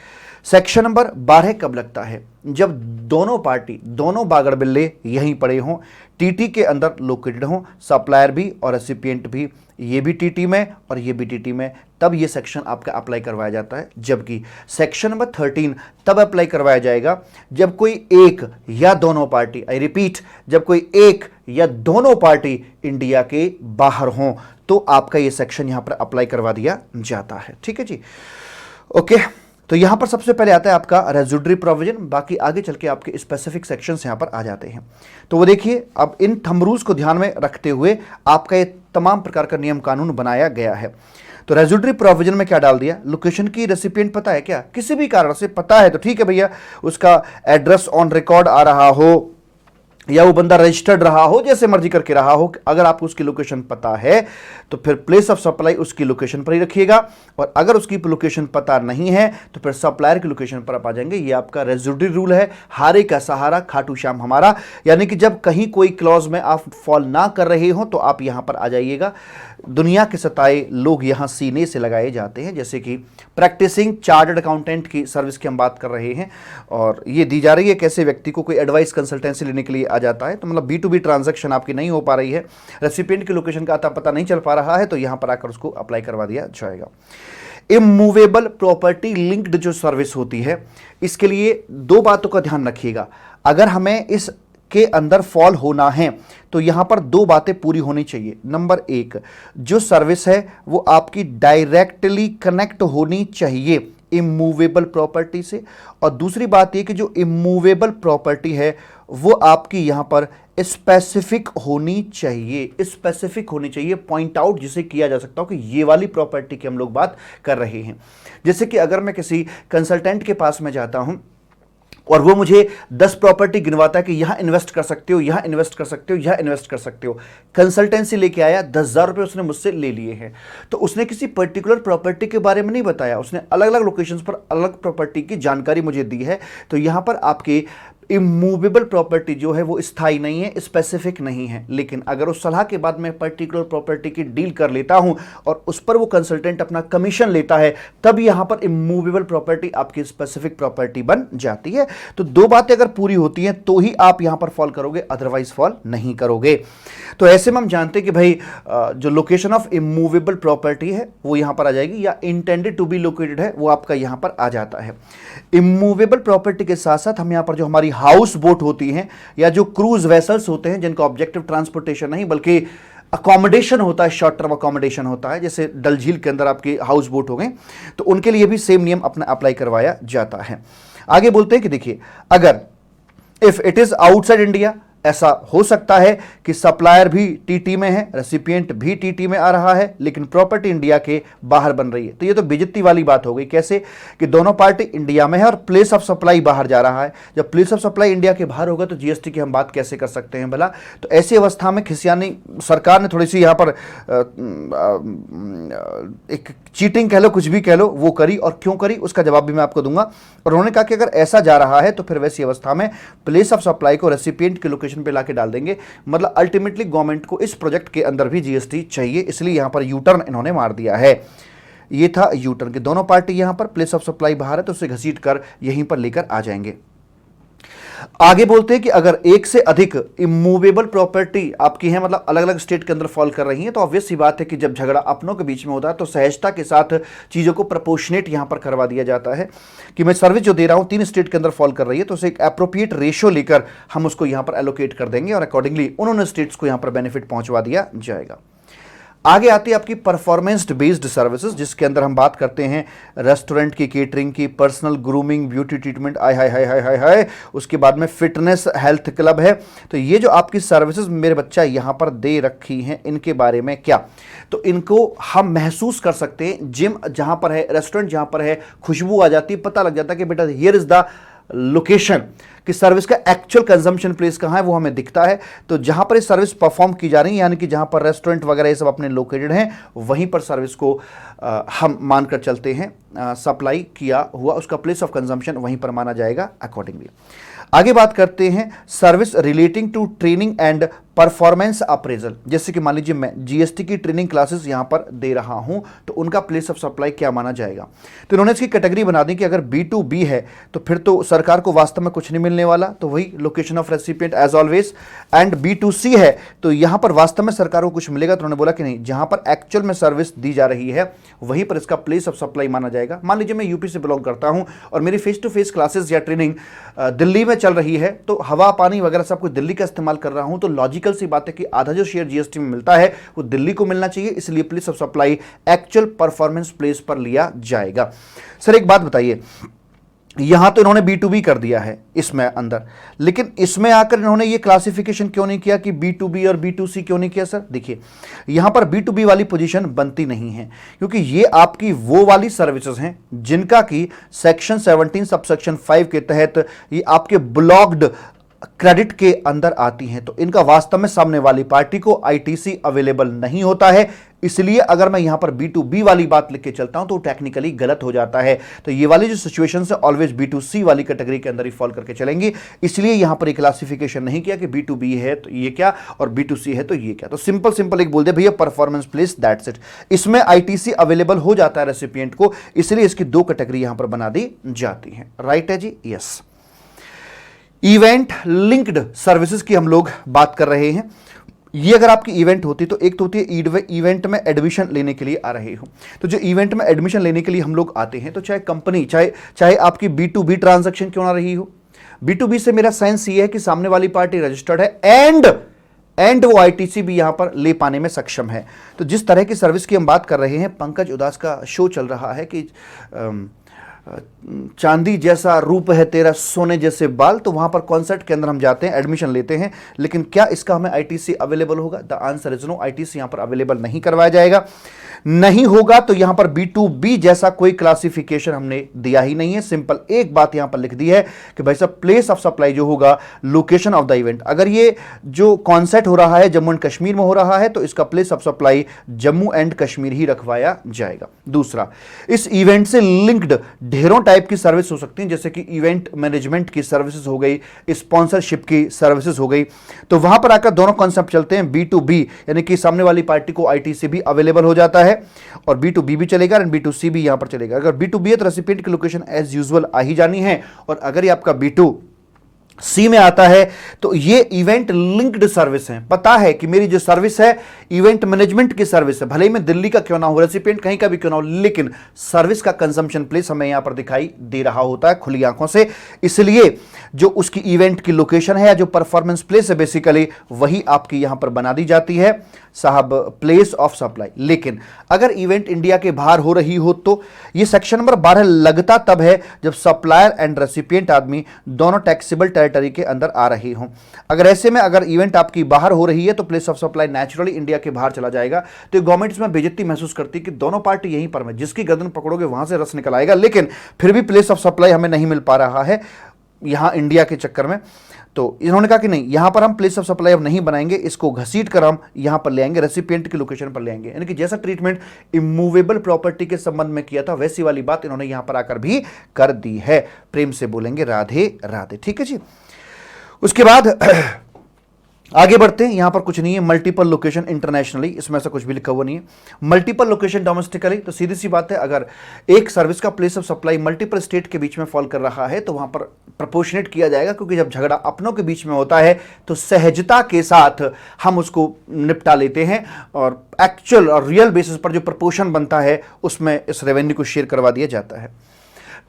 सेक्शन नंबर 12 कब लगता है? जब दोनों पार्टी, दोनों बागड़ बिल्ले यहीं पड़े हों, TT के अंदर लोकेटेड हों, सप्लायर भी और रेसिपिएंट भी, ये भी TT में और ये भी TT में, तब ये सेक्शन आपका अप्लाई करवाया जाता है। जबकि सेक्शन नंबर 13 तब अप्लाई करवाया जाएगा जब कोई एक या दोनों पार्टी, आई रिपीट, जब कोई एक या दोनों पार्टी इंडिया के बाहर हों तो आपका ये सेक्शन यहां पर अप्लाई करवा दिया जाता है। ठीक है जी, ओके। तो यहां पर सबसे पहले आता है आपका रेज्यूडरी प्रोविजन, बाकी आगे चल के आपके स्पेसिफिक सेक्शंस यहां पर आ जाते हैं। तो वो देखिए, अब इन थंब रूल्स को ध्यान में रखते हुए आपका ये तमाम प्रकार का नियम कानून बनाया गया है। तो रेज्यूडरी प्रोविजन में क्या डाल दिया? लोकेशन की रेसिपिएंट पता है क्या? किसी भी कारण से पता है तो ठीक है भैया, उसका एड्रेस ऑन रिकॉर्ड आ रहा हो या वो बंदा रजिस्टर्ड रहा हो, जैसे मर्जी करके रहा हो, अगर आपको उसकी लोकेशन पता है तो फिर प्लेस ऑफ सप्लाई उसकी लोकेशन पर ही रखिएगा, और अगर उसकी लोकेशन पता नहीं है तो फिर सप्लायर की लोकेशन पर आप आ जाएंगे। ये आपका रेज्यूडरी रूल है, हारे का सहारा खाटू श्याम हमारा, यानी कि जब कहीं कोई क्लॉज में आप फॉल ना कर रहे हो तो आप यहां पर आ जाइएगा। दुनिया के सताए लोग यहां सीने से लगाए जाते हैं, जैसे कि प्रैक्टिसिंग चार्टर्ड अकाउंटेंट की सर्विस की हम बात कर रहे हैं, और ये दी जा रही है कैसे व्यक्ति को कोई एडवाइस कंसल्टेंसी लेने के लिए आ जाता है। तो मतलब B2B ट्रांजैक्शन आपकी नहीं हो पा रही है, रेसिपिएंट की लोकेशन का आता पता नहीं चल पा रहा है, तो यहां पर आकर उसको अप्लाई करवा दिया जाएगा। इमूवेबल प्रॉपर्टी लिंक्ड जो सर्विस होती है, इसके लिए दो बातों का ध्यान रखिएगा। अगर हमें इस के अंदर फॉल होना है तो यहां पर दो बातें पूरी होनी चाहिए। नंबर एक, जो सर्विस है वो आपकी डायरेक्टली कनेक्ट होनी चाहिए इमूवेबल प्रॉपर्टी से, और दूसरी बात ये कि जो इमूवेबल प्रॉपर्टी है वो आपकी यहां पर स्पेसिफिक होनी चाहिए, स्पेसिफिक होनी चाहिए, पॉइंट आउट जिसे किया जा सकता हो कि ये वाली प्रॉपर्टी की हम लोग बात कर रहे हैं। जैसे कि अगर मैं किसी कंसल्टेंट के पास में जाता हूं और वो मुझे 10 प्रॉपर्टी गिनवाता है कि यहां इन्वेस्ट कर सकते हो, यहां इन्वेस्ट कर सकते हो, यहां इन्वेस्ट कर सकते हो, कंसल्टेंसी लेके आया, 10,000 रुपए उसने मुझसे ले लिए हैं, तो उसने किसी पर्टिकुलर प्रॉपर्टी के बारे में नहीं बताया, उसने अलग अलग लोकेशंस पर अलग प्रॉपर्टी की जानकारी मुझे दी है। तो यहां पर आपके इमूवेबल प्रॉपर्टी जो है वो स्थायी नहीं है, स्पेसिफिक नहीं है। लेकिन अगर उस सलाह के बाद मैं पर्टिकुलर प्रॉपर्टी की डील कर लेता हूं और उस पर वो कंसल्टेंट अपना कमीशन लेता है, तब यहां पर इमूवेबल प्रॉपर्टी आपकी स्पेसिफिक प्रॉपर्टी बन जाती है। तो दो बातें अगर पूरी होती हैं तो ही आप यहां पर फॉल करोगे, अदरवाइज फॉल नहीं करोगे। तो ऐसे में हम जानते हैं कि भाई जो लोकेशन ऑफ इमूवेबल प्रॉपर्टी है वो यहां पर आ जाएगी, या इंटेंडेड टू बी लोकेटेड है वो आपका यहां पर आ जाता है। इमूवेबल प्रॉपर्टी के साथ साथ हम यहां पर जो हमारी हाउस बोट होती हैं या जो क्रूज वेसल्स होते हैं जिनका ऑब्जेक्टिव ट्रांसपोर्टेशन नहीं बल्कि अकोमोडेशन होता है, शॉर्ट टर्म अकोमोडेशन होता है, जैसे डल झील के अंदर आपके हाउस बोट हो गए, तो उनके लिए भी सेम नियम अपना अप्लाई करवाया जाता है। आगे बोलते हैं कि देखिए, अगर if it is outside India, ऐसा हो सकता है कि सप्लायर भी टीटी में है, रेसिपिएंट भी टीटी में आ रहा है, लेकिन प्रॉपर्टी इंडिया के बाहर बन रही है। तो ये तो बेइज्जती वाली बात हो गई। कैसे कि दोनों पार्टी इंडिया में है और प्लेस ऑफ सप्लाई बाहर जा रहा है। जब प्लेस ऑफ सप्लाई इंडिया के बाहर होगा तो जीएसटी की हम बात कैसे कर सकते हैं भला। तो ऐसी अवस्था में खिसियानी सरकार ने थोड़ी सी यहाँ पर एक चीटिंग कह लो, कुछ भी कह लो, वो करी। और क्यों करी उसका जवाब भी मैं आपको दूंगा। और उन्होंने कहा कि अगर ऐसा जा रहा है तो फिर वैसी अवस्था में प्लेस ऑफ सप्लाई को रेसिपिएंट के लोकेशन पे लाके डाल देंगे। मतलब अल्टीमेटली गवर्नमेंट को इस प्रोजेक्ट के अंदर भी जीएसटी चाहिए, इसलिए यहां पर यू टर्न इन्होंने मार दिया है। ये था यू टर्न कि दोनों पार्टी यहां पर प्लेस ऑफ सप्लाई बाहर है तो उसे घसीट कर यहीं पर लेकर आ जाएंगे। आगे बोलते हैं कि अगर एक से अधिक इमूवेबल प्रॉपर्टी आपकी है, मतलब अलग अलग स्टेट के अंदर फॉल कर रही है, तो ऑब्वियस सी बात है कि जब झगड़ा अपनों के बीच में होता है तो सहजता के साथ चीज़ों को प्रपोर्शनेट यहां पर करवा दिया जाता है कि मैं सर्विस जो दे रहा हूं 3 स्टेट के अंदर फॉल कर रही है तो उसे एक एप्रोप्रिएट रेशियो लेकर हम उसको यहां पर एलोकेट कर देंगे और अकॉर्डिंगली उन्होंने स्टेट्स को यहां पर बेनिफिट पहुंचवा दिया जाएगा। आगे आती है आपकी परफॉर्मेंस बेस्ड सर्विसेज, जिसके अंदर हम बात करते हैं रेस्टोरेंट की, केटरिंग की, पर्सनल ग्रूमिंग, ब्यूटी ट्रीटमेंट, आय हाय हाय हाय हाय हाय, उसके बाद में फिटनेस हेल्थ क्लब है। तो ये जो आपकी सर्विसेज मेरे बच्चा यहाँ पर दे रखी हैं, इनके बारे में क्या, तो इनको हम महसूस कर सकते हैं। जिम जहाँ पर है, रेस्टोरेंट जहाँ पर है, खुशबू आ जाती है, पता लग जाता है कि बेटा हियर इज द लोकेशन कि सर्विस का एक्चुअल कंजम्पशन प्लेस कहाँ है वो हमें दिखता है। तो जहाँ पर ये सर्विस परफॉर्म की जा रही है, यानी कि जहाँ पर रेस्टोरेंट वगैरह ये सब अपने लोकेटेड हैं, वहीं पर सर्विस को हम मानकर चलते हैं सप्लाई किया हुआ, उसका प्लेस ऑफ कंजम्पशन वहीं पर माना जाएगा अकॉर्डिंगली। आगे बात करते हैं service relating to training and performance appraisal. जैसे कि मान लीजिए मैं जीएसटी की ट्रेनिंग क्लासेस यहां पर दे रहा हूं, तो उनका प्लेस ऑफ सप्लाई क्या माना जाएगा। तो इन्होंने इसकी कैटेगरी बना दी कि अगर B2B है तो फिर तो सरकार को वास्तव में कुछ नहीं मिलने वाला, तो वही location of recipient as always. And B2C है तो यहां पर वास्तव में सरकार को कुछ मिलेगा, तो उन्होंने बोला कि नहीं, जहां पर एक्चुअल में सर्विस दी जा रही है वहीं पर इसका प्लेस ऑफ सप्लाई माना जाएगा। मान लीजिए मैं यूपी से बिलोंग करता हूं और मेरी फेस टू फेस क्लासेस या ट्रेनिंग दिल्ली में चल रही है, तो हवा पानी वगैरह सब कुछ दिल्ली का इस्तेमाल कर रहा हूं, तो लॉजिकल सी बात है कि आधा जो शेयर जीएसटी में मिलता है वो दिल्ली को मिलना चाहिए, इसलिए place of supply actual performance place पर लिया जाएगा। सर एक बात बताइए, यहां तो इन्होंने B2B कर दिया है इसमें अंदर, लेकिन इसमें आकर इन्होंने ये क्लासिफिकेशन क्यों नहीं किया कि B2B और B2C क्यों नहीं किया। सर देखिए, यहां पर B2B वाली पोजीशन बनती नहीं है, क्योंकि ये आपकी वो वाली सर्विसेज हैं जिनका की सेक्शन 17 सबसेक्शन 5 के तहत ये आपके ब्लॉक्ड क्रेडिट के अंदर आती हैं। तो इनका वास्तव में सामने वाली पार्टी को आईटीसी अवेलेबल नहीं होता है, इसलिए अगर मैं यहां पर B2B वाली बात लिख के चलता हूं तो टेक्निकली गलत हो जाता है। तो ये वाली जो सिचुएशन है ऑलवेज B2C वाली कैटेगरी के अंदर ही फॉल करके चलेंगी, इसलिए यहां पर एक क्लासिफिकेशन नहीं किया कि B2B है तो ये क्या और B2C है तो ये क्या। तो सिंपल एक बोल दे भैया परफॉर्मेंस प्लेस, दैट्स इट। इसमें आईटीसी अवेलेबल हो जाता है रेसिपिएंट को, इसलिए इसकी 2 कैटेगरी यहां पर बना दी जाती है। राइट है जी, यस। इवेंट लिंक्ड सर्विसेज की हम लोग बात कर रहे हैं। ये अगर आपकी इवेंट होती तो एक तो होती है इवेंट में एडमिशन लेने के लिए आ रहे हो, तो जो इवेंट में एडमिशन लेने के लिए हम लोग आते हैं, तो चाहे कंपनी चाहे आपकी B2B ट्रांजैक्शन क्यों ना रही हो, B2B से मेरा सेंस ये है कि सामने वाली पार्टी रजिस्टर्ड है एंड वो आईटीसी भी यहां पर ले पाने में सक्षम है। तो जिस तरह की सर्विस की हम बात कर रहे हैं, पंकज उदास का शो चल रहा है कि चांदी जैसा रूप है तेरा सोने जैसे बाल, तो वहां पर कॉन्सर्ट के अंदर हम जाते हैं, एडमिशन लेते हैं, लेकिन क्या इसका हमें आईटीसी अवेलेबल होगा? The answer is no, ITC यहां पर अवेलेबल नहीं करवाया जाएगा। नहीं होगा तो यहां पर B2B जैसा कोई क्लासिफिकेशन हमने दिया ही नहीं है। सिंपल एक बात यहां पर लिख दी है कि भाई साहब प्लेस ऑफ सप्लाई जो होगा, लोकेशन ऑफ द इवेंट, अगर ये जो कॉन्सर्ट हो रहा है जम्मू एंड कश्मीर में हो रहा है तो इसका place of supply Jammu and Kashmir ही रखवाया जाएगा। दूसरा, इस इवेंट से लिंक्ड ढेरों टाइप की सर्विस हो सकती हैं, जैसे कि इवेंट मैनेजमेंट की सर्विसेज हो गई, स्पॉन्सरशिप की सर्विसेज हो गई, तो वहां पर आकर दोनों कॉन्सेप्ट चलते हैं। B2B यानी कि सामने वाली पार्टी को आईटीसी भी अवेलेबल हो जाता है और B2B भी चलेगा और B2C भी यहां पर चलेगा। अगर B2B है तो रेसिपिएंट की लोकेशन एज यूजुअल आ ही जानी है, और अगर ये आपका B2C में आता है तो ये इवेंट लिंक्ड सर्विस है। पता है कि मेरी जो सर्विस है इवेंट मैनेजमेंट की सर्विस है, भले ही मैं दिल्ली का क्यों ना हो, रेसिपिएंट कहीं का भी क्यों ना हो, लेकिन सर्विस का कंजम्पशन प्लेस हमें यहां पर दिखाई दे रहा होता है खुली आंखों से। इसलिए जो उसकी इवेंट की लोकेशन है या जो परफॉर्मेंस प्लेस है बेसिकली वही आपकी यहां पर बना दी जाती है साहब, प्लेस ऑफ सप्लाई। लेकिन अगर इवेंट इंडिया के बाहर हो रही हो तो यह सेक्शन नंबर 12 लगता तब है जब सप्लायर एंड रेसिपिएंट आदमी दोनों टैक्सेबल टेरिटरी के अंदर आ रहे हों। अगर ऐसे में अगर इवेंट आपकी बाहर हो रही है तो place of supply naturally India के बाहर चला जाएगा। तो गवर्नमेंट इसमें बेइज्जती महसूस करती है कि दोनों पार्टी यहीं पर में, जिसकी गर्दन पकड़ोगे वहां से रस निकल आएगा, लेकिन फिर भी प्लेस ऑफ सप्लाई हमें नहीं मिल पा रहा है यहां इंडिया के चक्कर में। तो इन्होंने कहा कि नहीं, यहां पर हम प्लेस ऑफ सप्लाई अब नहीं बनाएंगे, इसको घसीट कर हम यहां पर ले आएंगे, रेसिपिएंट की लोकेशन पर ले आएंगे। यानी कि जैसा ट्रीटमेंट इमूवेबल प्रॉपर्टी के संबंध में किया था वैसी वाली बात इन्होंने यहां पर आकर भी कर दी है। प्रेम से बोलेंगे राधे राधे। ठीक है जी। उसके बाद आगे बढ़ते हैं। यहां पर कुछ नहीं है, मल्टीपल लोकेशन इंटरनेशनली, इसमें ऐसा कुछ भी लिखा हुआ नहीं है। मल्टीपल लोकेशन डोमेस्टिकली, तो सीधी सी बात है, अगर एक सर्विस का place of supply multiple state के बीच में फॉल कर रहा है तो वहां पर प्रपोर्शनेट किया जाएगा, क्योंकि जब झगड़ा अपनों के बीच में होता है तो सहजता के साथ हम उसको निपटा लेते हैं और एक्चुअल और रियल बेसिस पर जो प्रपोर्शन बनता है उसमें इस रेवेन्यू को शेयर करवा दिया जाता है।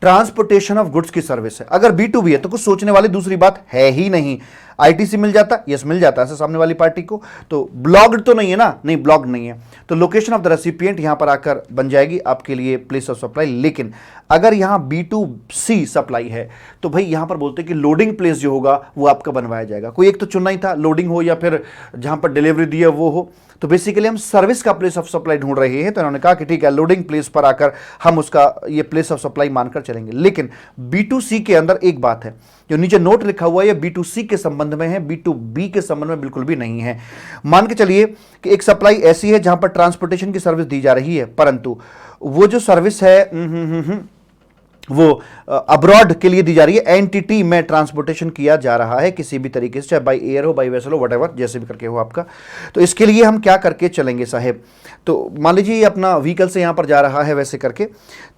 ट्रांसपोर्टेशन ऑफ गुड्स की सर्विस है, अगर B2B है तो कुछ सोचने वाली दूसरी बात है ही नहीं। आईटीसी मिल जाता, यस मिल जाता है सामने वाली पार्टी को, तो ब्लॉग्ड तो नहीं है ना, नहीं ब्लॉग्ड नहीं है, तो लोकेशन ऑफ द रेसिपिएंट यहां पर आकर बन जाएगी आपके लिए प्लेस ऑफ सप्लाई। लेकिन अगर यहां B2C सप्लाई है तो भाई यहां पर बोलते हैं कि लोडिंग प्लेस जो होगा वो आपका बनवाया जाएगा। कोई एक तो चुनना ही था, लोडिंग हो या फिर जहां पर डिलीवरी दी है वो हो। तो बेसिकली हम सर्विस का प्लेस ऑफ सप्लाई ढूंढ रहे हैं, तो उन्होंने कहा कि ठीक है, लोडिंग प्लेस पर आकर हम उसका ये प्लेस ऑफ सप्लाई मानकर चलेंगे। लेकिन B2C के अंदर एक बात है, जो नीचे नोट लिखा हुआ है ये B2C के संबंध में है, B2B के संबंध में बिल्कुल भी नहीं है। मान के चलिए कि एक सप्लाई ऐसी है जहां पर ट्रांसपोर्टेशन की सर्विस दी जा रही है, परंतु वो जो सर्विस है वो अब्रॉड के लिए दी जा रही है, एंटिटी में ट्रांसपोर्टेशन किया जा रहा है किसी भी तरीके से, चाहे बाई एयर हो, बाई वेसल हो, व्हाटएवर, जैसे भी करके हो आपका। तो इसके लिए हम क्या करके चलेंगे साहेब, तो मान लीजिए ये अपना व्हीकल से यहां पर जा रहा है वैसे करके,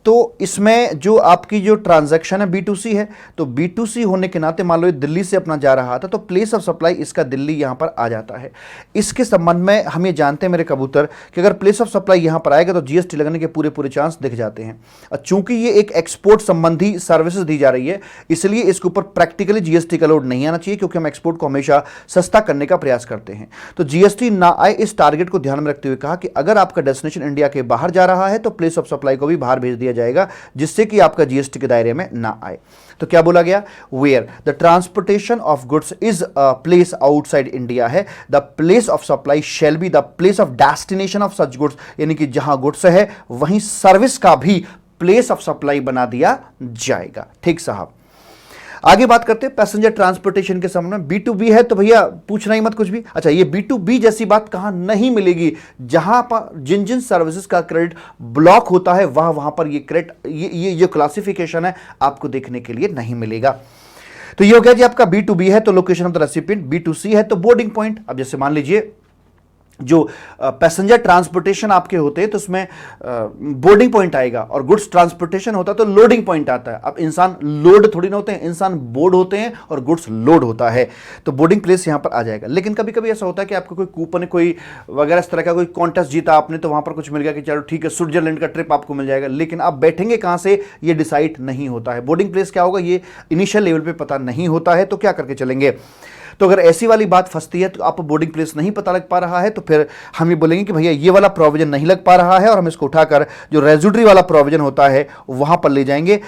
तो इसमें जो आपकी जो ट्रांजैक्शन है B2C है, तो B2C होने के नाते मान लो ये दिल्ली से अपना जा रहा था तो प्लेस ऑफ सप्लाई इसका दिल्ली यहां पर आ जाता है। इसके संबंध में हम ये जानते हैं मेरे कबूतर कि अगर प्लेस ऑफ सप्लाई यहां पर आएगा तो GST लगने के पूरे पूरे चांस दिख जाते हैं। और चूंकि ये एक एक्सपोर्ट संबंधी सर्विसेज दी जा रही है इसलिए इसके ऊपर प्रैक्टिकली GST का लोड नहीं आना चाहिए, क्योंकि हम एक्सपोर्ट को हमेशा सस्ता करने का प्रयास करते हैं। तो GST ना आए इस टारगेट को ध्यान में रखते हुए कहा कि अगर आपका डेस्टिनेशन इंडिया के बाहर जा रहा है तो प्लेस ऑफ सप्लाई को भी बाहर भेज दिया जाएगा, जिससे कि आपका GST के दायरे में ना आए। तो क्या बोला गया, where the transportation of goods is a place outside India है, the place of supply shall be the place of destination of such goods, यानी कि जहां गुड्स है वहीं सर्विस का भी प्लेस ऑफ सप्लाई बना दिया जाएगा। ठीक साहब। आगे बात करते हैं पैसेंजर ट्रांसपोर्टेशन के संबंध में। B2B है तो भैया पूछना ही मत कुछ भी। अच्छा, ये B2B जैसी बात कहां नहीं मिलेगी, जहां पर जिन जिन सर्विसेज का क्रेडिट ब्लॉक होता है वहां पर ये क्रेडिट ये क्लासिफिकेशन है आपको देखने के लिए नहीं मिलेगा। तो ये हो गया जी आपका B2B है तो location of the recipient, B2C है तो बोर्डिंग पॉइंट। अब जैसे मान लीजिए जो पैसेंजर ट्रांसपोर्टेशन आपके होते हैं तो उसमें बोर्डिंग पॉइंट आएगा, और गुड्स ट्रांसपोर्टेशन होता है तो लोडिंग पॉइंट आता है। अब इंसान लोड थोड़ी ना होते हैं, इंसान बोर्ड होते हैं और गुड्स लोड होता है, तो बोर्डिंग प्लेस यहां पर आ जाएगा। लेकिन कभी कभी ऐसा होता है कि आपको कोई कूपन, कोई वगैरह इस तरह का कोई कॉन्टेस्ट जीता आपने, तो वहां पर कुछ मिल गया कि चलो ठीक है स्विट्जरलैंड का ट्रिप आपको मिल जाएगा, लेकिन आप बैठेंगे कहां से ये डिसाइड नहीं होता है। बोर्डिंग प्लेस क्या होगा ये इनिशियल लेवल पर पता नहीं होता है, तो क्या करके चलेंगे, तो अगर ऐसी वाली बात फंसती है, तो आपको बोर्डिंग प्लेस नहीं पता लग पा रहा है, तो फिर हम ये बोलेंगे कि भैया ये वाला प्रोविजन नहीं लग पा रहा है, और हम इसको उठाकर जो रेजिड्यूरी वाला प्रोविजन होता है वहां पर ले जाएंगे,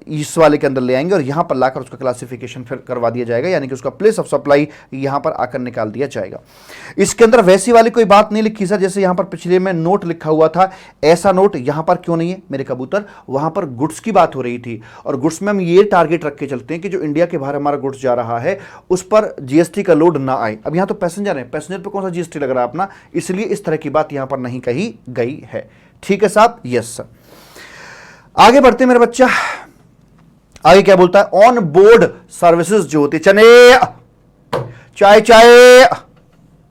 इस वाले के अंदर ले आएंगे और यहां पर लाकर उसका क्लासिफिकेशन फिर करवा दिया जाएगा, यानी कि उसका प्लेस ऑफ सप्लाई यहां पर आकर निकाल दिया जाएगा। इसके अंदर वैसी वाली कोई बात नहीं लिखी सर, जैसे यहां पर पिछले में नोट लिखा हुआ था, ऐसा नोट यहां पर क्यों नहीं है मेरे कबूतर? वहां पर गुड्स की बात हो रही थी, और गुड्स में हम ये टारगेट रख के चलते हैं कि जो इंडिया के बाहर हमारा गुड्स जा रहा है उस पर जीएसटी का लोड ना आए। अब यहां तो पैसेंजर है, पैसेंजर पर कौन सा जीएसटी लग रहा है अपना, इसलिए इस तरह की बात यहां पर नहीं कही गई है। ठीक है साहब, यस सर। आगे बढ़ते हैं मेरा बच्चा, आगे क्या बोलता है? ऑन बोर्ड सर्विसेज जो होती है, चने चाय चाय,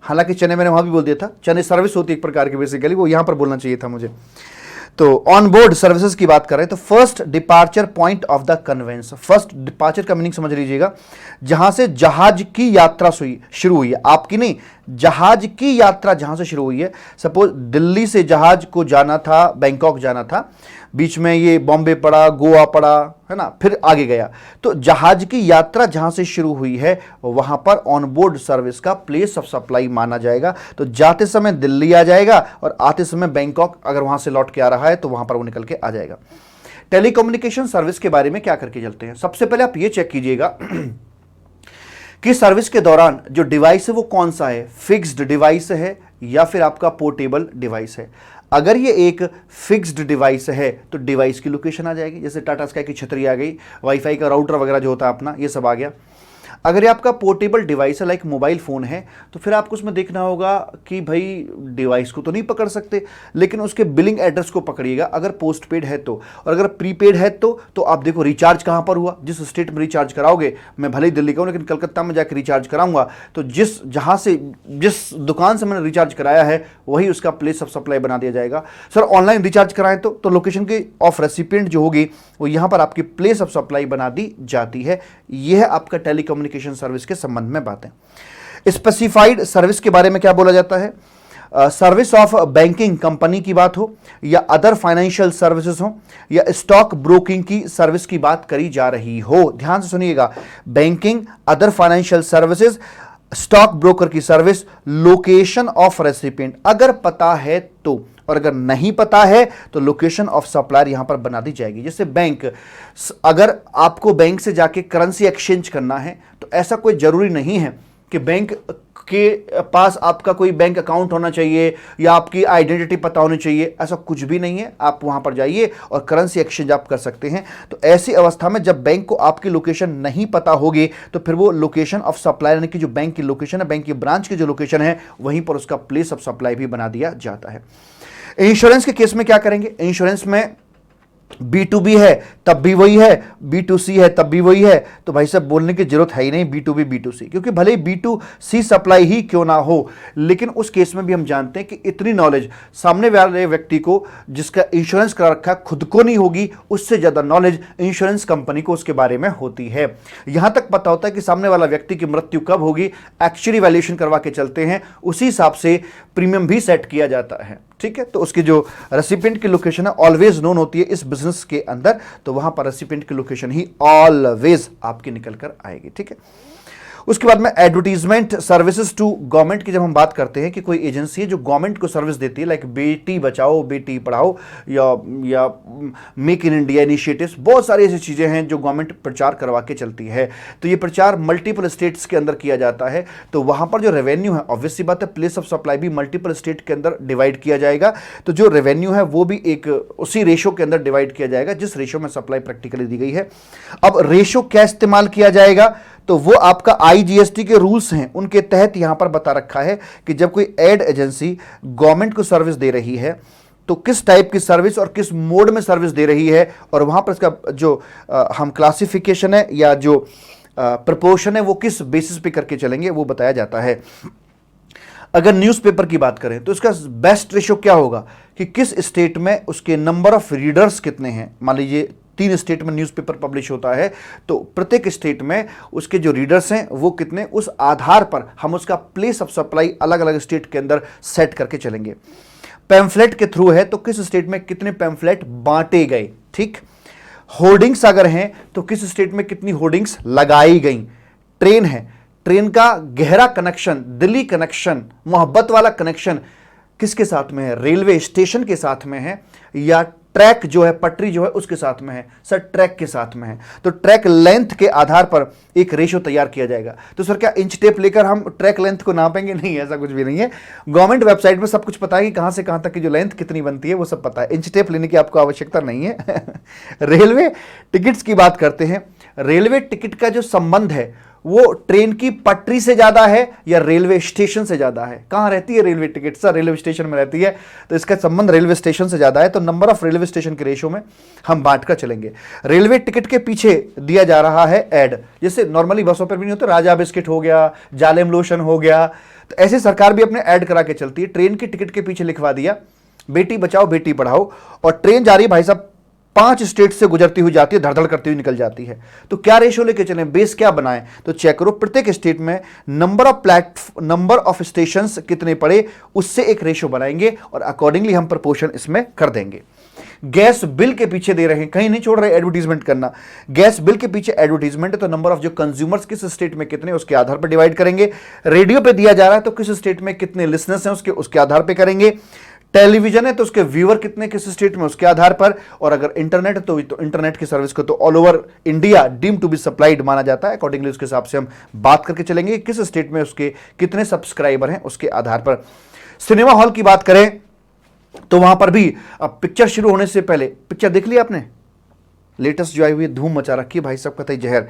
हालांकि चने मैंने वहां भी बोल दिया था, चने सर्विस होती है एक प्रकार की, बेसिकली वो यहां पर बोलना चाहिए था मुझे। तो ऑन बोर्ड सर्विसेज की बात कर रहे हैं, तो first departure point of the conveyance, first departure का मीनिंग समझ लीजिएगा, जहां से जहाज की यात्रा शुरू हुई है, आपकी नहीं, जहाज की यात्रा जहां से शुरू हुई है। सपोज दिल्ली से जहाज को जाना था, बैंकॉक जाना था, बीच में ये बॉम्बे पड़ा, गोवा पड़ा, है ना, फिर आगे गया, तो जहाज की यात्रा जहां से शुरू हुई है वहां पर ऑन बोर्ड सर्विस का प्लेस ऑफ सप्लाई माना जाएगा। तो जाते समय दिल्ली आ जाएगा और आते समय बैंकॉक, अगर वहां से लौट के आ रहा है तो वहां पर वो निकल के आ जाएगा। टेलीकम्युनिकेशन सर्विस के बारे में क्या करके चलते हैं? सबसे पहले आप ये चेक कीजिएगा कि सर्विस के दौरान जो डिवाइस है वो कौन सा है, फिक्स्ड डिवाइस है या फिर आपका पोर्टेबल डिवाइस है। अगर ये एक फिक्स्ड डिवाइस है तो डिवाइस की लोकेशन आ जाएगी, जैसे टाटा स्काई की छतरी आ गई, वाईफाई का राउटर वगैरह जो होता है अपना, ये सब आ गया। अगर ये आपका पोर्टेबल डिवाइस है, लाइक मोबाइल फ़ोन है, तो फिर आपको उसमें देखना होगा कि भाई डिवाइस को तो नहीं पकड़ सकते, लेकिन उसके बिलिंग एड्रेस को पकड़िएगा, अगर पोस्ट पेड है तो। और अगर प्रीपेड है तो आप देखो रिचार्ज कहाँ पर हुआ, जिस स्टेट में रिचार्ज कराओगे, मैं भले ही दिल्ली का हूँ लेकिन कलकत्ता में जाकर रिचार्ज कराऊंगा, तो जिस दुकान से मैंने रिचार्ज कराया है वही उसका प्लेस ऑफ सप्लाई बना दिया जाएगा। सर ऑनलाइन रिचार्ज कराएं तो लोकेशन की ऑफ रेसिपिएंट जो होगी वो यहाँ पर आपकी प्लेस ऑफ सप्लाई बना दी जाती है। यह आपका टेलीकम्युनिकेशन सर्विस के संबंध में बात है। स्पेसिफाइड सर्विस के बारे में क्या बोला जाता है? सर्विस ऑफ बैंकिंग कंपनी की बात हो या अदर फाइनेंशियल सर्विसेज हो या स्टॉक ब्रोकिंग की सर्विस की बात करी जा रही हो, ध्यान से सुनिएगा, banking, other financial services, stock broker की सर्विस, लोकेशन ऑफ रेसिपिएंट अगर पता है तो, और अगर नहीं पता है तो लोकेशन ऑफ सप्लायर यहां पर बना दी जाएगी। जैसे बैंक, अगर आपको बैंक से जाके करेंसी एक्सचेंज करना है तो ऐसा कोई जरूरी नहीं है कि बैंक के पास आपका कोई बैंक अकाउंट होना चाहिए या आपकी आइडेंटिटी पता होनी चाहिए, ऐसा कुछ भी नहीं है। आप वहां पर जाइए और करेंसी एक्सचेंज आप कर सकते हैं। तो ऐसी अवस्था में जब बैंक को आपकी लोकेशन नहीं पता होगी तो फिर वो लोकेशन ऑफ सप्लायर, यानी कि जो बैंक की लोकेशन है, बैंक की ब्रांच की जो लोकेशन है, वहीं पर उसका प्लेस ऑफ सप्लाई भी बना दिया जाता है। इंश्योरेंस के केस में क्या करेंगे? इंश्योरेंस में B2B है तब भी वही है, B2C है तब भी वही है, तो भाई साहब बोलने की जरूरत है ही नहीं B2B B2C, क्योंकि भले ही B2C सप्लाई ही क्यों ना हो, लेकिन उस केस में भी हम जानते हैं कि इतनी नॉलेज सामने वाले व्यक्ति को जिसका इंश्योरेंस करा रखा है खुद को नहीं होगी, उससे ज्यादा नॉलेज इंश्योरेंस कंपनी को उसके बारे में होती है। यहां तक पता होता है कि सामने वाला व्यक्ति की मृत्यु कब होगी, एक्चुअली वैल्यूएशन करवा के चलते हैं, उसी हिसाब से प्रीमियम भी सेट किया जाता है। ठीक है, तो उसकी जो रेसिपिएंट की लोकेशन है ऑलवेज नोन होती है इस बिजनेस के अंदर, तो वहां पर रेसिपिएंट की लोकेशन ही ऑलवेज आपकी निकल कर आएगी। ठीक है, उसके बाद में एडवर्टीजमेंट सर्विसेज टू गवर्नमेंट की जब हम बात करते हैं कि कोई एजेंसी है जो गवर्नमेंट को सर्विस देती है, लाइक बेटी बचाओ बेटी पढ़ाओ या मेक इन इंडिया इनिशिएटिव्स, बहुत सारी ऐसी चीज़ें हैं जो गवर्नमेंट प्रचार करवा के चलती है। तो ये प्रचार मल्टीपल स्टेट्स के अंदर किया जाता है, तो वहाँ पर जो रेवेन्यू है, ऑब्वियस सी बात है, प्लेस ऑफ सप्लाई भी मल्टीपल स्टेट के अंदर डिवाइड किया जाएगा, तो जो रेवेन्यू है वो भी एक उसी रेशो के अंदर डिवाइड किया जाएगा जिस रेशो में सप्लाई प्रैक्टिकली दी गई है। अब रेशो क्या इस्तेमाल किया जाएगा, तो वो आपका IGST के रूल्स हैं, उनके तहत यहां पर बता रखा है कि जब कोई एड एजेंसी गवर्नमेंट को सर्विस दे रही है तो किस टाइप की सर्विस और किस मोड में सर्विस दे रही है, और वहां पर इसका जो हम क्लासिफिकेशन है या जो प्रपोर्शन है वो किस बेसिस पे करके चलेंगे वो बताया जाता है। अगर न्यूज़पेपर की बात करें तो इसका बेस्ट रेशो क्या होगा कि किस स्टेट में उसके नंबर ऑफ रीडर्स कितने हैं। मान लीजिए 3 स्टेट में न्यूज़पेपर पब्लिश होता है, तो प्रत्येक स्टेट में उसके जो रीडर्स हैं वो कितने, उस आधार पर हम उसका प्लेस ऑफ सप्लाई अलग अलग स्टेट के अंदर सेट करके चलेंगे। पैम्फलेट के थ्रू है तो किस स्टेट में कितने पैम्फलेट बांटे गए। ठीक, होर्डिंग्स अगर हैं तो किस स्टेट में कितनी होर्डिंग्स लगाई गई। ट्रेन है, ट्रेन का गहरा कनेक्शन, दिल्ली कनेक्शन, मोहब्बत वाला कनेक्शन किसके साथ में है? रेलवे स्टेशन के साथ में है या ट्रैक जो है, पटरी जो है उसके साथ में है? सर ट्रैक के साथ में है। तो ट्रैक लेंथ के आधार पर एक रेशो तैयार किया जाएगा। तो सर क्या इंच टेप लेकर हम ट्रैक लेंथ को नापेंगे? नहीं, ऐसा कुछ भी नहीं है। गवर्नमेंट वेबसाइट में सब कुछ पता है कि कहां से कहां तक की जो लेंथ कितनी बनती है, वो सब पता है। इंच टेप लेने की आपको आवश्यकता नहीं है। रेलवे टिकट्स की बात करते हैं। रेलवे टिकट का जो संबंध है वो ट्रेन की पटरी से ज्यादा है या रेलवे स्टेशन से ज्यादा है? कहां रहती है railway ticket? Sir railway station में रहती है, तो इसका संबंध रेलवे स्टेशन से ज्यादा है। तो नंबर ऑफ रेलवे स्टेशन के रेशो में हम बांटकर चलेंगे। रेलवे टिकट के पीछे दिया जा रहा है एड, जैसे नॉर्मली बसों पर भी नहीं होता, राजा बिस्किट हो गया, जालेम लोशन हो गया, तो ऐसे सरकार भी अपने ऐड करा के चलती है। ट्रेन की टिकट के पीछे लिखवा दिया बेटी बचाओ बेटी पढ़ाओ, और ट्रेन जा रही भाई साहब 5 स्टेट से गुजरती हुई जाती है, धड़धड़ करती हुई निकल जाती है। तो क्या रेशो लेके चले, बेस क्या बनाएं? तो चेक करो प्रत्येक स्टेट में नंबर ऑफ स्टेशंस कितने पड़े, उससे एक रेशो बनाएंगे और अकॉर्डिंगली हम प्रपोर्शन इसमें कर देंगे। गैस बिल के पीछे दे रहे हैं, कहीं नहीं छोड़ रहे एडवर्टीजमेंट करना। गैस बिल के पीछे एडवर्टीजमेंट है, तो नंबर ऑफ जो कंज्यूमर्स किस स्टेट में कितने, उसके आधार पर डिवाइड करेंगे। रेडियो पे दिया जा रहा है तो किस स्टेट में कितने लिसनर्स हैं उसके आधार पर करेंगे। टेलीविजन है तो उसके व्यूअर कितने किस स्टेट में, उसके आधार पर। और अगर इंटरनेट है तो इंटरनेट की सर्विस को तो all over India deem to be supplied माना जाता है। अकॉर्डिंगली उसके हिसाब से हम बात करके चलेंगे किस स्टेट में उसके कितने सब्सक्राइबर हैं, उसके आधार पर। सिनेमा हॉल की बात करें तो वहां पर भी अब पिक्चर शुरू होने से पहले, पिक्चर देख लिया आपने? लेटेस्ट जो आई हुई धूम मचा रखी है भाई साहब, कतई जहर।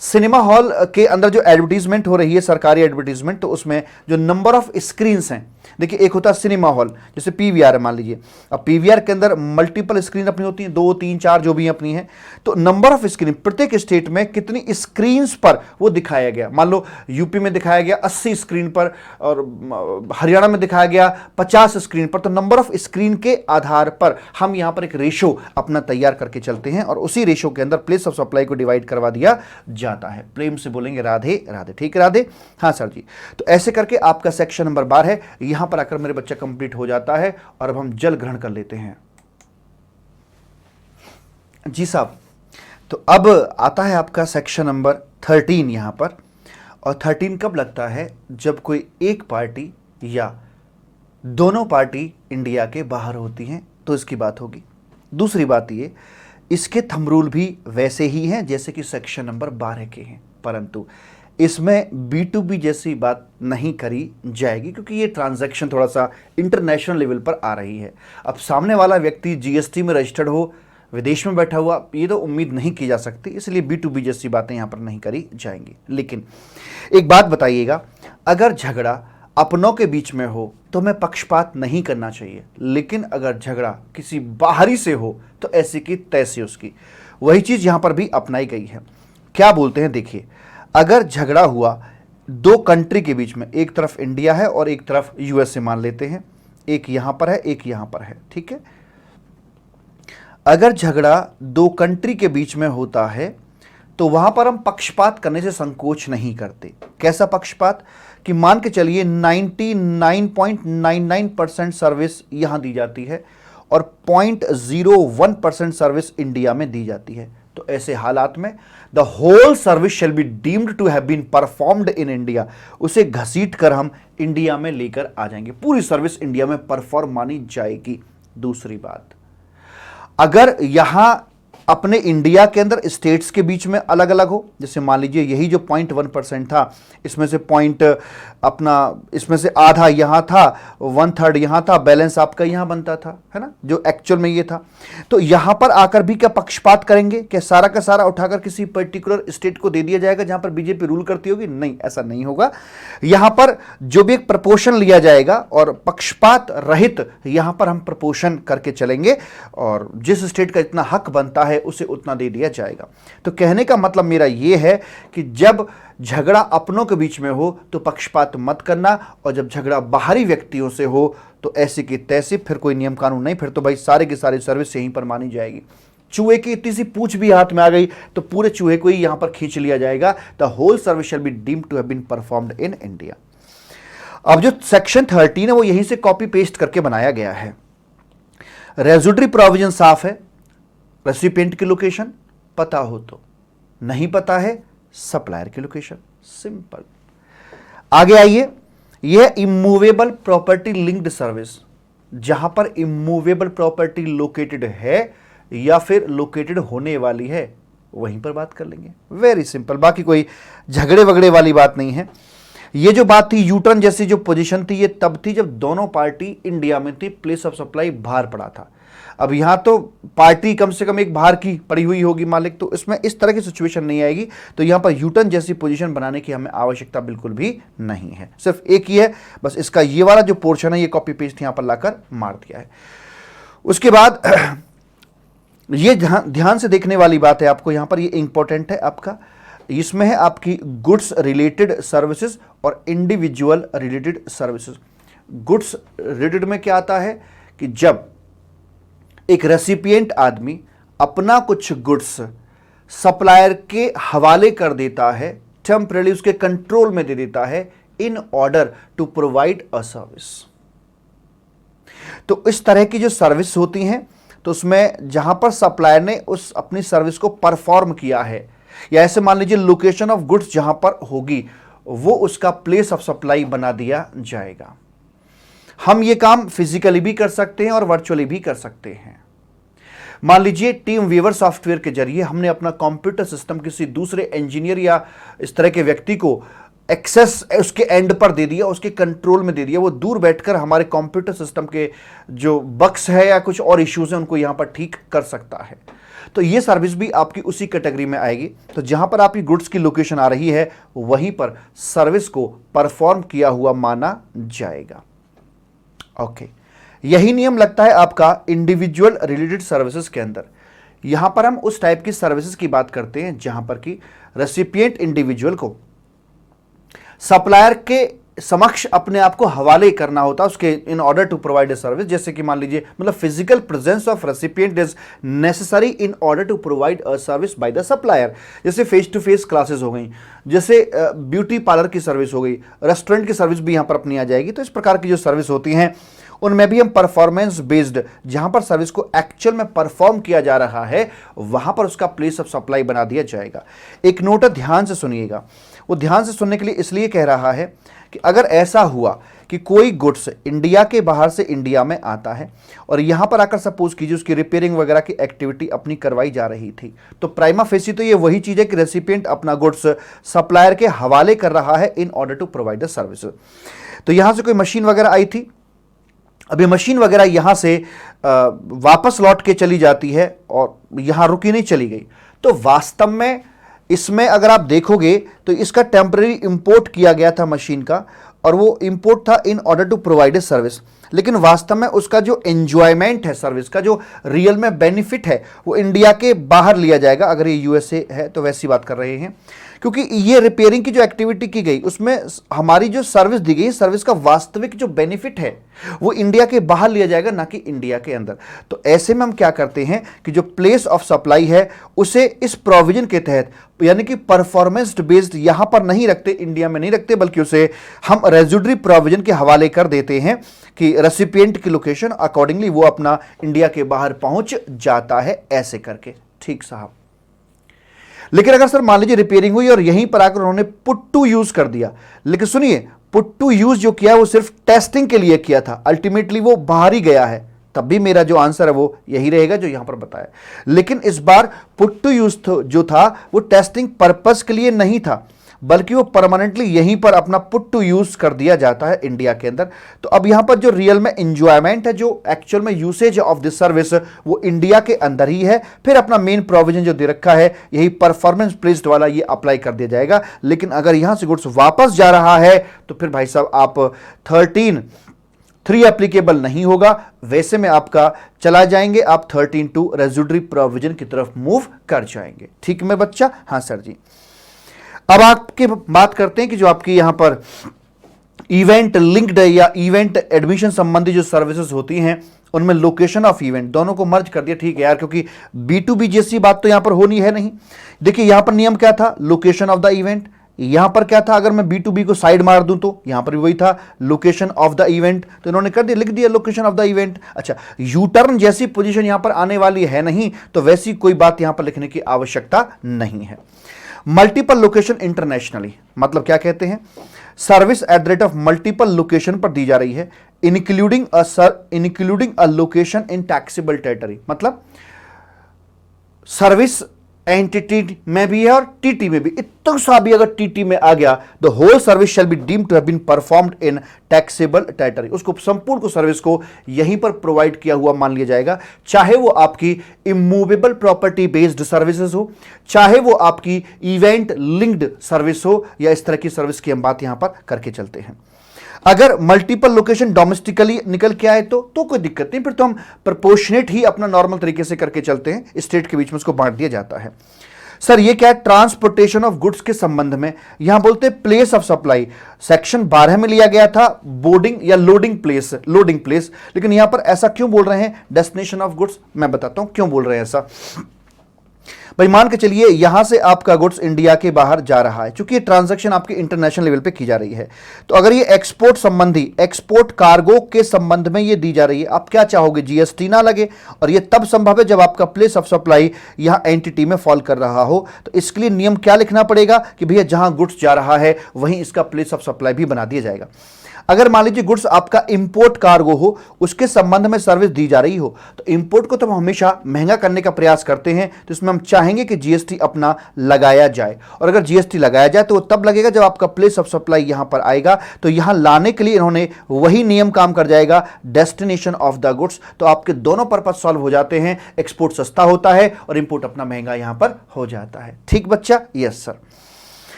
सिनेमा हॉल के अंदर जो एडवर्टीजमेंट हो रही है, सरकारी एडवर्टीजमेंट, तो उसमें जो नंबर ऑफ स्क्रीन्स हैं, देखिए एक होता है सिनेमा हॉल, जैसे पीवीआर है मान लीजिए। अब पीवीआर के अंदर मल्टीपल स्क्रीन अपनी होती हैं, 2 3 4 जो भी अपनी हैं। तो नंबर ऑफ स्क्रीन प्रत्येक स्टेट में कितनी स्क्रीन्स पर वो दिखाया गया। मान लो यूपी में दिखाया गया 80 स्क्रीन पर और हरियाणा में दिखाया गया 50 स्क्रीन पर। तो नंबर ऑफ स्क्रीन के आधार पर हम यहां पर एक रेशो अपना तैयार करके चलते हैं और उसी रेशो के अंदर प्लेस ऑफ सप्लाई को डिवाइड करवा दिया जाता है। प्रेम से बोलेंगे राधे राधे। ठीक है राधे? हाँ सर जी। तो ऐसे करके आपका सेक्शन नंबर 12 है, यहां पर आकर मेरे बच्चा कंप्लीट हो जाता है। और अब हम जल ग्रहण कर लेते हैं जी साहब। तो अब आता है आपका सेक्शन नंबर 13 यहां पर। और 13 कब लगता है? जब कोई एक पार्टी या दोनों पार्टी इंडिया के बाहर होती हैं तो इसकी बात होगी। दूसरी बात ये, इसके थंब रूल भी वैसे ही हैं जैसे कि सेक्शन नंबर 12 के हैं, परंतु इसमें B2B जैसी बात नहीं करी जाएगी क्योंकि ये ट्रांजैक्शन थोड़ा सा इंटरनेशनल लेवल पर आ रही है। अब सामने वाला व्यक्ति GST में रजिस्टर्ड हो, विदेश में बैठा हुआ, ये तो उम्मीद नहीं की जा सकती, इसलिए B2B जैसी बातें यहाँ पर नहीं करी जाएंगी। लेकिन एक बात बताइएगा, अगर झगड़ा अपनों के बीच में हो तो हमें पक्षपात नहीं करना चाहिए, लेकिन अगर झगड़ा किसी बाहरी से हो तो ऐसी की तैसी उसकी। वही चीज़ यहाँ पर भी अपनाई गई है। क्या बोलते हैं देखिए, अगर झगड़ा हुआ 2 कंट्री के बीच में, एक तरफ इंडिया है और एक तरफ USA मान लेते हैं, एक यहां पर है एक यहां पर है, ठीक है। अगर झगड़ा 2 कंट्री के बीच में होता है तो वहां पर हम पक्षपात करने से संकोच नहीं करते। कैसा पक्षपात? कि मान के चलिए 99.99% सर्विस यहां दी जाती है और 0.01% सर्विस इंडिया में दी जाती है। तो ऐसे हालात में the whole service shall be deemed to have been performed in India, उसे घसीट कर हम इंडिया में लेकर आ जाएंगे, पूरी सर्विस इंडिया में परफॉर्म मानी जाएगी। दूसरी बात, अगर यहां अपने इंडिया के अंदर स्टेट्स के बीच में अलग अलग हो, जैसे मान लीजिए यही जो 0.1% था, इसमें से इसमें से आधा यहां था, 1/3 यहां था, बैलेंस आपका यहां बनता था, है ना, जो एक्चुअल में ये था। तो यहां पर आकर भी क्या पक्षपात करेंगे? क्या सारा का सारा उठाकर किसी पर्टिकुलर स्टेट को दे दिया जाएगा जहां पर बीजेपी रूल करती होगी? नहीं, ऐसा नहीं होगा। यहां पर जो भी एक प्रपोर्शन लिया जाएगा और पक्षपात रहित यहां पर हम प्रपोर्शन करके चलेंगे और जिस स्टेट का इतना हक बनता है उसे उतना दे दिया जाएगा। तो कहने का मतलब मेरा यह है कि जब झगड़ा अपनों के बीच में हो तो पक्षपात मत करना, और जब झगड़ा बाहरी व्यक्तियों से हो तो ऐसे की तैसे, फिर कोई नियम कानून नहीं, फिर तो भाई सारे की सारी सर्विस यहीं पर मानी जाएगी। चूहे की इतनी सी पूंछ भी हाथ में आ गई तो पूरे चूहे को ही यहां पर खींच लिया जाएगा। The whole service shall be deemed to have been performed in India. अब जो सेक्शन 13 है वो यहीं से कॉपी पेस्ट करके बनाया गया है। रेजुडरी प्रोविजन साफ है, रेसिपिएंट की लोकेशन पता हो तो, नहीं पता है सप्लायर की लोकेशन। सिंपल। आगे आइए, यह इमूवेबल प्रॉपर्टी लिंक्ड सर्विस, जहां पर इमूवेबल प्रॉपर्टी लोकेटेड है या फिर लोकेटेड होने वाली है, वहीं पर बात कर लेंगे। वेरी सिंपल, बाकी कोई झगड़े वगड़े वाली बात नहीं है। ये जो बात थी यूटर्न जैसी जो पोजीशन थी, ये तब थी जब दोनों पार्टी इंडिया में थी, प्लेस ऑफ सप्लाई बाहर पड़ा था। अब यहां तो पार्टी कम से कम एक बाहर की पड़ी हुई होगी मालिक, तो इसमें इस तरह की सिचुएशन नहीं आएगी। तो यहां पर यूटर्न जैसी पोजीशन बनाने की हमें आवश्यकता बिल्कुल भी नहीं है, सिर्फ एक ही है, बस इसका ये वाला जो पोर्शन है ये कॉपी पेस्ट यहां पर लाकर मार दिया है। उसके बाद ये ध्यान से देखने वाली बात है आपको, यहां पर ये इंपॉर्टेंट है आपका, इसमें है आपकी गुड्स रिलेटेड सर्विसेज और individual related services. Goods related में क्या आता है कि जब एक रेसिपिएंट आदमी अपना कुछ गुड्स सप्लायर के हवाले कर देता है, टेम्परेरी उसके कंट्रोल में दे देता है, in order to provide a service. तो इस तरह की जो सर्विस होती हैं, तो उसमें जहां पर सप्लायर ने उस अपनी सर्विस को परफॉर्म किया है, या ऐसे मान लीजिए लोकेशन ऑफ गुड्स जहां पर होगी वो उसका प्लेस ऑफ सप्लाई बना दिया जाएगा। हम ये काम फिजिकली भी कर सकते हैं और वर्चुअली भी कर सकते हैं। मान लीजिए टीम वीवर सॉफ्टवेयर के जरिए हमने अपना कंप्यूटर सिस्टम किसी दूसरे इंजीनियर या इस तरह के व्यक्ति को एक्सेस उसके एंड पर दे दिया, उसके कंट्रोल में दे दिया, वो दूर बैठकर हमारे कंप्यूटर सिस्टम के जो बग्स है या कुछ और इश्यूज हैं उनको यहां पर ठीक कर सकता है। तो ये सर्विस भी आपकी उसी कैटेगरी में आएगी। तो जहां पर आपकी गुड्स की लोकेशन आ रही है वहीं पर सर्विस को परफॉर्म किया हुआ माना जाएगा। ओके, यही नियम लगता है आपका इंडिविजुअल रिलेटेड सर्विसेज के अंदर। यहां पर हम उस टाइप की सर्विसेज की बात करते हैं जहां पर कि रेसिपिएंट इंडिविजुअल को सप्लायर के समक्ष अपने आप को हवाले करना होता है उसके in order to provide a service. जैसे कि मान लीजिए मतलब physical presence of recipient is necessary in order to provide a service by the supplier. जैसे फेस टू फेस क्लासेस हो गई, जैसे ब्यूटी पार्लर की सर्विस हो गई, रेस्टोरेंट की सर्विस भी यहां पर अपनी आ जाएगी। तो इस प्रकार की जो सर्विस होती हैं उनमें भी हम परफॉर्मेंस बेस्ड, जहां पर सर्विस को एक्चुअल में परफॉर्म किया जा रहा है वहां पर उसका प्लेस ऑफ सप्लाई बना दिया जाएगा। एक नोट ध्यान से सुनिएगा, वो ध्यान से सुनने के लिए इसलिए कह रहा है कि अगर ऐसा हुआ कि कोई गुड्स इंडिया के बाहर से इंडिया में आता है और यहां पर आकर सपोज कीजिए उसकी रिपेयरिंग वगैरह की एक्टिविटी अपनी करवाई जा रही थी, तो प्राइमा फेसी तो ये वही चीज है कि रेसिपिएंट अपना गुड्स सप्लायर के हवाले कर रहा है in order to provide the service. तो यहां से कोई मशीन वगैरह आई थी, अभी मशीन वगैरह यहां से वापस लौट के चली जाती है और यहां रुकी नहीं, चली गई। तो वास्तव में इसमें अगर आप देखोगे तो इसका टेम्परेरी इंपोर्ट किया गया था मशीन का, और वो इंपोर्ट था in order to provide a service, लेकिन वास्तव में उसका जो एंजॉयमेंट है सर्विस का, जो रियल में बेनिफिट है, वो इंडिया के बाहर लिया जाएगा। अगर ये यूएसए है तो वैसी बात कर रहे हैं, क्योंकि ये रिपेयरिंग की जो एक्टिविटी की गई उसमें हमारी जो सर्विस दी गई, सर्विस का वास्तविक जो बेनिफिट है वो इंडिया के बाहर लिया जाएगा, ना कि इंडिया के अंदर। तो ऐसे में हम क्या करते हैं कि जो प्लेस ऑफ सप्लाई है उसे इस प्रोविजन के तहत, यानी कि परफॉर्मेंस बेस्ड यहां पर नहीं रखते, इंडिया में नहीं रखते, बल्कि उसे हम रेजिडरी प्रोविजन के हवाले कर देते हैं कि रेसिपिएंट की लोकेशन अकॉर्डिंगली वो अपना इंडिया के बाहर पहुंच जाता है, ऐसे करके। ठीक साहब, लेकिन अगर सर मान लीजिए रिपेयरिंग हुई और यहीं पर आकर उन्होंने पुट टू यूज कर दिया, लेकिन सुनिए पुट टू यूज जो किया वो सिर्फ टेस्टिंग के लिए किया था, अल्टीमेटली वो बाहर ही गया है, तब भी मेरा जो आंसर है वो यही रहेगा जो यहां पर बताया। लेकिन इस बार पुट टू यूज जो था वो टेस्टिंग पर्पस के लिए नहीं था, बल्कि वो परमानेंटली यहीं पर अपना पुट टू यूज कर दिया जाता है इंडिया के अंदर। तो अब यहां पर जो रियल में एंजॉयमेंट है, जो एक्चुअल में यूसेज ऑफ दिस सर्विस, वो इंडिया के अंदर ही है। फिर अपना मेन प्रोविजन जो दे रखा है यही परफॉर्मेंस बेस्ड वाला, ये अप्लाई कर दिया जाएगा। लेकिन अगर यहां से गुड्स वापस जा रहा है तो फिर भाई साहब आप 13(3) एप्लीकेबल नहीं होगा, वैसे में आपका चला जाएंगे आप 13(2) रेजिडरी प्रोविजन की तरफ मूव कर जाएंगे। ठीक में बच्चा? हाँ सर जी। अब आपके बात करते हैं कि जो आपकी यहां पर इवेंट लिंक्ड या इवेंट एडमिशन संबंधी जो सर्विसेज होती हैं उनमें लोकेशन ऑफ इवेंट दोनों को मर्ज कर दिया। ठीक है यार, क्योंकि B2B जैसी बात तो यहां पर होनी है नहीं। देखिए यहां पर नियम क्या था, लोकेशन ऑफ द इवेंट। यहां पर क्या था, अगर मैं B2B को साइड मार दूं तो यहां पर भी वही था, लोकेशन ऑफ द इवेंट। तो इन्होंने कर दिया, लिख दिया लोकेशन ऑफ द इवेंट। अच्छा, यू टर्न जैसी पोजीशन यहां पर आने वाली है नहीं, तो वैसी कोई बात यहां पर लिखने की आवश्यकता नहीं है। मल्टीपल लोकेशन इंटरनेशनली, मतलब क्या कहते हैं, service at the rate of multiple location पर दी जा रही है, including a location in taxable territory, मतलब सर्विस एंटिटी में भी है और टीटी में भी, इतना सा भी अगर टीटी में आ गया, the whole service shall be deemed to have been performed in taxable territory, उसको संपूर्ण को सर्विस को यहीं पर प्रोवाइड किया हुआ मान लिया जाएगा, चाहे वो आपकी इमूवेबल प्रॉपर्टी बेस्ड सर्विसेज हो, चाहे वो आपकी इवेंट लिंक्ड सर्विस हो, या इस तरह की सर्विस की हम बात यहां पर करके चलते हैं। अगर मल्टीपल लोकेशन डोमेस्टिकली निकल के आए तो कोई दिक्कत नहीं, फिर तो हम प्रोपोर्शनेट ही अपना नॉर्मल तरीके से करके चलते हैं, स्टेट के बीच में उसको बांट दिया जाता है। सर ये क्या है, ट्रांसपोर्टेशन ऑफ गुड्स के संबंध में यहां बोलते हैं प्लेस ऑफ सप्लाई, सेक्शन 12 में लिया गया था बोर्डिंग या लोडिंग प्लेस, लेकिन यहां पर ऐसा क्यों बोल रहे हैं डेस्टिनेशन ऑफ गुड्स, मैं बताता हूं क्यों बोल रहे हैं ऐसा। भाई मान के चलिए यहां से आपका गुड्स इंडिया के बाहर जा रहा है, क्योंकि ये ट्रांजैक्शन आपके इंटरनेशनल लेवल पे की जा रही है, तो अगर ये एक्सपोर्ट कार्गो के संबंध में ये दी जा रही है, आप क्या चाहोगे, जीएसटी ना लगे, और ये तब संभव है जब आपका प्लेस ऑफ सप्लाई यहां एंटिटी में फॉल कर रहा हो, तो इसके लिए नियम क्या लिखना पड़ेगा कि भैया जहां गुड्स जा रहा है वहीं इसका प्लेस ऑफ सप्लाई भी बना दिया जाएगा। अगर मान लीजिए गुड्स आपका इंपोर्ट कार्गो हो, उसके संबंध में सर्विस दी जा रही हो, तो इंपोर्ट को तो हम हमेशा महंगा करने का प्रयास करते हैं, तो इसमें हम चाहेंगे कि जीएसटी अपना लगाया जाए, और अगर जीएसटी लगाया जाए तो वो तब लगेगा जब आपका प्लेस ऑफ सप्लाई यहां पर आएगा, तो यहां लाने के लिए इन्होंने वही नियम काम कर जाएगा, डेस्टिनेशन ऑफ द गुड्स, तो आपके दोनों पर्पज सॉल्व हो जाते हैं, एक्सपोर्ट सस्ता होता है और इंपोर्ट अपना महंगा यहां पर हो जाता है। ठीक बच्चा, यस सर।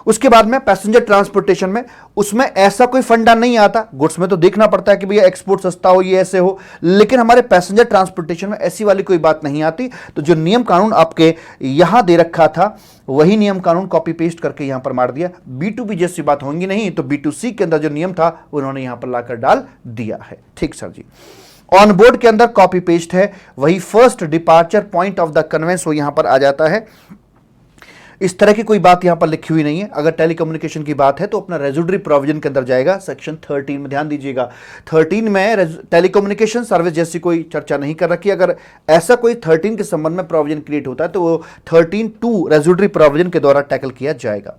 उसके बाद में पैसेंजर ट्रांसपोर्टेशन में, उसमें ऐसा कोई फंडा नहीं आता, गुड्स में तो देखना पड़ता है कि भैया एक्सपोर्ट सस्ता हो, ये ऐसे हो, लेकिन हमारे पैसेंजर ट्रांसपोर्टेशन में ऐसी वाली कोई बात नहीं आती, तो जो नियम कानून आपके यहां दे रखा था वही नियम कानून कॉपी पेस्ट करके यहां पर मार दिया। B2B जैसी बात होंगी नहीं, तो B2C के अंदर जो नियम था उन्होंने यहां पर लाकर डाल दिया है। ठीक सर जी। ऑन बोर्ड के अंदर कॉपी पेस्ट है, वही first departure point of the conveyance वो यहां पर आ जाता है, इस तरह की कोई बात यहां पर लिखी हुई नहीं है। अगर टेलीकम्युनिकेशन की बात है तो अपना रेजुडरी प्रोविजन के अंदर जाएगा, सेक्शन 13 में ध्यान दीजिएगा, 13 में टेलीकम्युनिकेशन सर्विस जैसी कोई चर्चा नहीं कर रखी। अगर ऐसा कोई 13 के संबंध में प्रोविजन क्रिएट होता है तो वो 13(2) रेजुडरी प्रोविजन के द्वारा टैकल किया जाएगा।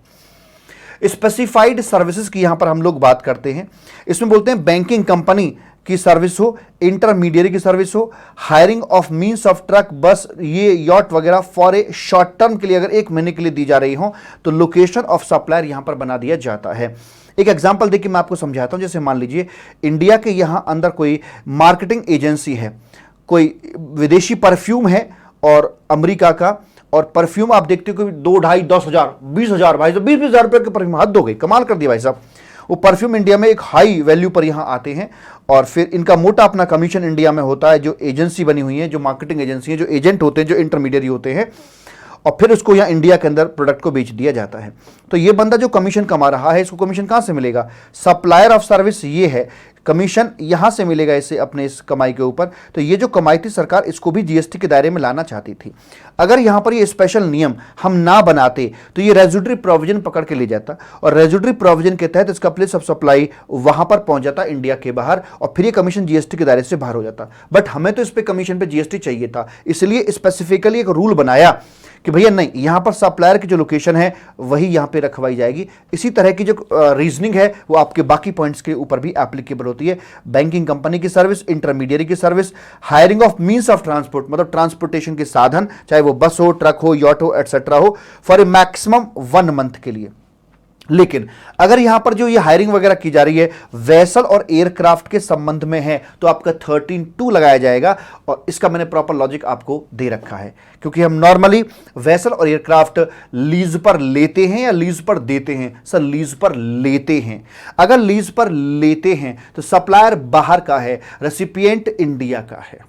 स्पेसिफाइड सर्विसेज की यहां पर हम लोग बात करते हैं, इसमें बोलते हैं बैंकिंग कंपनी की सर्विस हो, इंटरमीडियरी की सर्विस हो, hiring of means of truck, बस, ये यॉट वगैरह फॉर ए शॉर्ट टर्म के लिए अगर 1 महीने के लिए दी जा रही हो तो लोकेशन ऑफ सप्लायर यहां पर बना दिया जाता है। एक एग्जांपल देखिए मैं आपको समझाता हूं, जैसे मान लीजिए इंडिया के यहां अंदर कोई मार्केटिंग एजेंसी है, कोई विदेशी परफ्यूम है और अमेरिका का, और परफ्यूम आप देखते हो कि 2, 2.5, 10,000, 20,000, भाई साहब 20,000 रुपए के परफ्यूम, हद हो गई, कमाल कर दिया भाई साहब। वो परफ्यूम इंडिया में एक हाई वैल्यू पर यहां आते हैं और फिर इनका मोटा अपना कमीशन इंडिया में होता है, जो एजेंसी बनी हुई है, जो मार्केटिंग एजेंसी है, जो एजेंट होते हैं, जो इंटरमीडियरी होते हैं, और फिर उसको यहाँ इंडिया के अंदर प्रोडक्ट को बेच दिया जाता है। तो ये बंदा जो कमीशन कमा रहा है, इसको कमीशन कहाँ से मिलेगा, सप्लायर ऑफ सर्विस ये है, कमीशन यहां से मिलेगा इसे अपने इस कमाई के ऊपर। तो ये जो कमाई थी सरकार इसको भी जीएसटी के दायरे में लाना चाहती थी। अगर यहां पर ये स्पेशल नियम हम ना बनाते तो ये रेजुडरी प्रोविजन पकड़ के ले जाता और रेजुडरी प्रोविजन के तहत इसका प्लेस ऑफ सप्लाई वहां पर पहुंच जाता इंडिया के बाहर और फिर ये कमीशन जीएसटी के दायरे से बाहर हो जाता। बट हमें तो इस पे कमीशन पे जीएसटी चाहिए था, इसलिए स्पेसिफिकली एक रूल बनाया कि भैया नहीं, यहां पर सप्लायर की जो लोकेशन है वही यहां पे रखवाई जाएगी। इसी तरह की जो रीजनिंग है वो आपके बाकी पॉइंट्स के ऊपर भी एप्लीकेबल होती है। बैंकिंग कंपनी की सर्विस, इंटरमीडियरी की service, hiring of means of transport मतलब ट्रांसपोर्टेशन के साधन, चाहे वो बस हो, ट्रक हो, यॉट हो, एटसेट्रा हो, फॉर ए मैक्सिमम 1 मंथ के लिए। लेकिन अगर यहां पर जो ये हायरिंग वगैरह की जा रही है वेसल और एयरक्राफ्ट के संबंध में है तो आपका 13(2) लगाया जाएगा और इसका मैंने प्रॉपर लॉजिक आपको दे रखा है, क्योंकि हम नॉर्मली वेसल और एयरक्राफ्ट लीज पर लेते हैं या लीज पर देते हैं। सर लीज पर लेते हैं। अगर लीज पर लेते हैं तो सप्लायर बाहर का है, रेसिपिएंट इंडिया का है।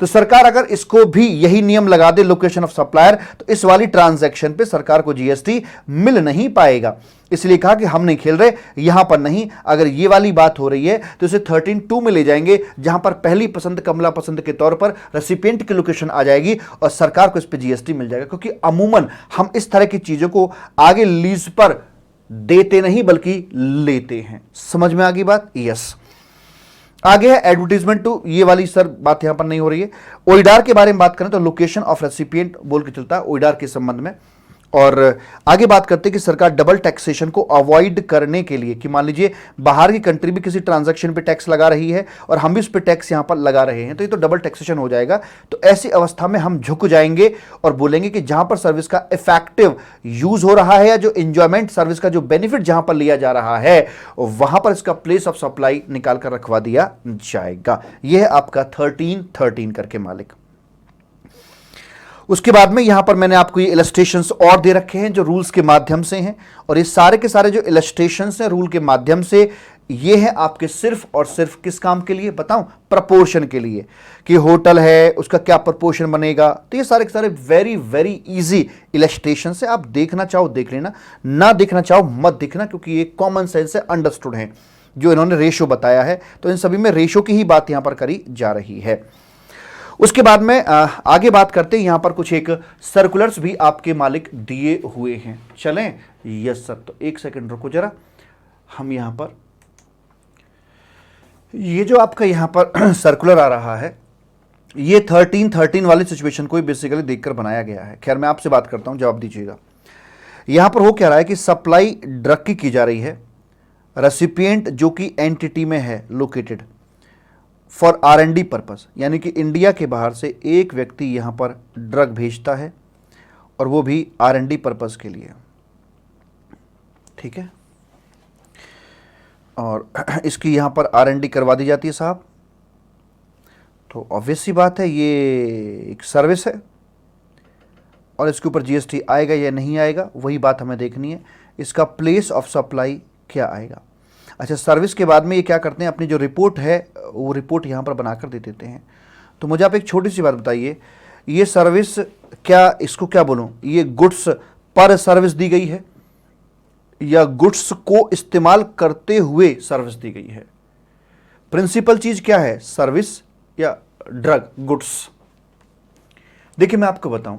तो सरकार अगर इसको भी यही नियम लगा दे लोकेशन ऑफ सप्लायर तो इस वाली ट्रांजैक्शन पे सरकार को जीएसटी मिल नहीं पाएगा। इसलिए कहा कि हम नहीं खेल रहे, यहां पर नहीं। अगर ये वाली बात हो रही है तो इसे 13(2) में ले जाएंगे, जहां पर पहली पसंद कमला पसंद के तौर पर रेसिपिएंट की लोकेशन आ जाएगी और सरकार को इस पे जीएसटी मिल जाएगा। क्योंकि अमूमन हम इस तरह की चीजों को आगे लीज पर देते नहीं बल्कि लेते हैं। समझ में आ गई बात? यस। आगे है एडवर्टीजमेंट टू, ये वाली सर बात यहां पर नहीं हो रही है। ओइडार के बारे में बात करें तो लोकेशन ऑफ रेसिपिएंट बोल के चलता है ओइडार के संबंध में। और आगे बात करते हैं कि सरकार डबल टैक्सेशन को अवॉइड करने के लिए, कि मान लीजिए बाहर की कंट्री भी किसी ट्रांजैक्शन पे टैक्स लगा रही है और हम भी उस पर टैक्स यहां पर लगा रहे हैं, तो ये तो डबल टैक्सेशन हो जाएगा। तो ऐसी अवस्था में हम झुक जाएंगे और बोलेंगे कि जहां पर सर्विस का इफेक्टिव यूज हो रहा है या जो इंजॉयमेंट सर्विस का जो बेनिफिट जहां पर लिया जा रहा है वहां पर इसका प्लेस ऑफ सप्लाई निकाल कर रखवा दिया जाएगा। यह है आपका 1313 करके मालिक। उसके बाद में यहां पर मैंने आपको ये इलस्ट्रेशंस और दे रखे हैं जो रूल्स के माध्यम से हैं, और ये सारे के सारे जो इलस्ट्रेशंस हैं रूल के माध्यम से, ये है आपके सिर्फ और सिर्फ किस काम के लिए बताऊं, प्रपोर्शन के लिए, कि होटल है उसका क्या प्रपोर्शन बनेगा। तो ये सारे के सारे वेरी वेरी इजी इलस्ट्रेशंस है, आप देखना चाहो देख लेना, ना देखना चाहो मत देखना, क्योंकि ये कॉमन सेंस से अंडरस्टूड है जो इन्होंने रेशो बताया है, तो इन सभी में रेशो की ही बात यहां पर करी जा रही है। उसके बाद में आगे बात करते हैं, यहां पर कुछ एक सर्कुलर्स भी आपके मालिक दिए हुए हैं। चलें, यस सर, तो एक सेकंड रुको जरा, हम यहां पर ये जो आपका यहां पर सर्कुलर आ रहा है ये 1313 वाली सिचुएशन को ही बेसिकली देखकर बनाया गया है। खैर मैं आपसे बात करता हूं, जवाब दीजिएगा। यहां पर हो क्या रहा है कि सप्लाई ड्रग की जा रही है, रेसिपिएंट जो कि एंटिटी में है लोकेटेड फॉर R&D पर्पस, यानी कि इंडिया के बाहर से एक व्यक्ति यहां पर ड्रग भेजता है और वो भी R&D पर्पस के लिए, ठीक है, और इसकी यहां पर R&D करवा दी जाती है साहब। तो ऑब्वियस सी बात है ये एक सर्विस है और इसके ऊपर GST आएगा या नहीं आएगा वही बात हमें देखनी है। इसका प्लेस ऑफ सप्लाई क्या आएगा। अच्छा, सर्विस के बाद में ये क्या करते हैं, अपनी जो रिपोर्ट है वो रिपोर्ट यहाँ पर बनाकर दे देते हैं। तो मुझे आप एक छोटी सी बात बताइए, ये सर्विस क्या, इसको क्या बोलूँ, ये गुड्स पर सर्विस दी गई है या गुड्स को इस्तेमाल करते हुए सर्विस दी गई है। प्रिंसिपल चीज क्या है, सर्विस या ड्रग, गुड्स। देखिए मैं आपको बताऊं,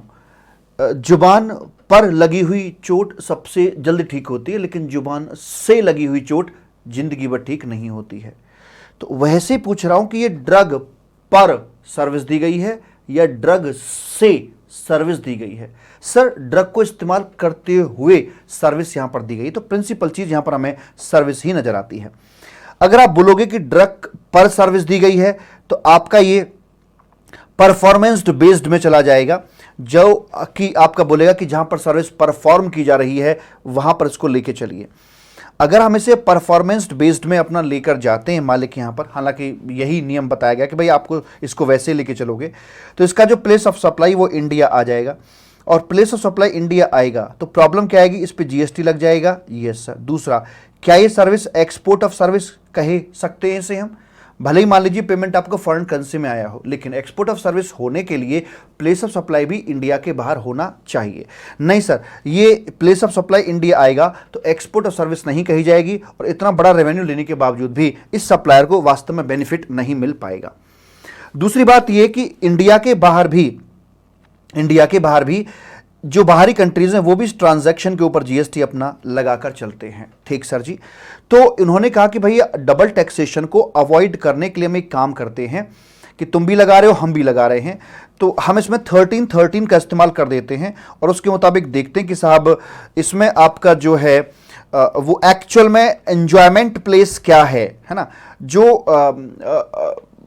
जुबान पर लगी हुई चोट सबसे जल्दी ठीक होती है, लेकिन जुबान से लगी हुई चोट जिंदगी भर ठीक नहीं होती है। तो वैसे पूछ रहा हूं कि ये ड्रग पर सर्विस दी गई है या ड्रग से सर्विस दी गई है। सर ड्रग को इस्तेमाल करते हुए सर्विस यहां पर दी गई, तो प्रिंसिपल चीज यहां पर हमें सर्विस ही नजर आती है। अगर आप बोलोगे कि ड्रग पर सर्विस दी गई है तो आपका ये परफॉर्मेंस बेस्ड में चला जाएगा, जो कि आपका बोलेगा कि जहां पर सर्विस परफॉर्म की जा रही है वहां पर इसको लेके चलिए। अगर हम इसे परफॉर्मेंस बेस्ड में अपना लेकर जाते हैं मालिक यहां पर, हालांकि यही नियम बताया गया कि भाई आपको इसको वैसे लेके चलोगे, तो इसका जो प्लेस ऑफ सप्लाई वो इंडिया आ जाएगा, और प्लेस ऑफ सप्लाई इंडिया आएगा तो प्रॉब्लम क्या आएगी, इस पे GST लग जाएगा। Yes sir. दूसरा, क्या ये सर्विस एक्सपोर्ट ऑफ सर्विस कह सकते हैं इसे हम, भले ही मान लीजिए पेमेंट आपको फॉरेन करेंसी में आया हो, लेकिन एक्सपोर्ट ऑफ सर्विस होने के लिए प्लेस ऑफ सप्लाई भी इंडिया के बाहर होना चाहिए। नहीं सर, ये प्लेस ऑफ सप्लाई इंडिया आएगा तो एक्सपोर्ट ऑफ सर्विस नहीं कही जाएगी, और इतना बड़ा रेवेन्यू लेने के बावजूद भी इस सप्लायर को वास्तव में बेनिफिट नहीं मिल पाएगा। दूसरी बात यह कि इंडिया के बाहर भी जो बाहरी कंट्रीज हैं वो भी इस ट्रांजैक्शन के ऊपर GST अपना लगाकर चलते हैं। ठीक सर जी। तो इन्होंने कहा कि भैया डबल टैक्सेशन को अवॉइड करने के लिए हम एक काम करते हैं कि तुम भी लगा रहे हो हम भी लगा रहे हैं, तो हम इसमें 1313 का इस्तेमाल कर देते हैं और उसके मुताबिक देखते हैं कि साहब इसमें आपका जो है वो एक्चुअल में एंजॉयमेंट प्लेस क्या है ना, जो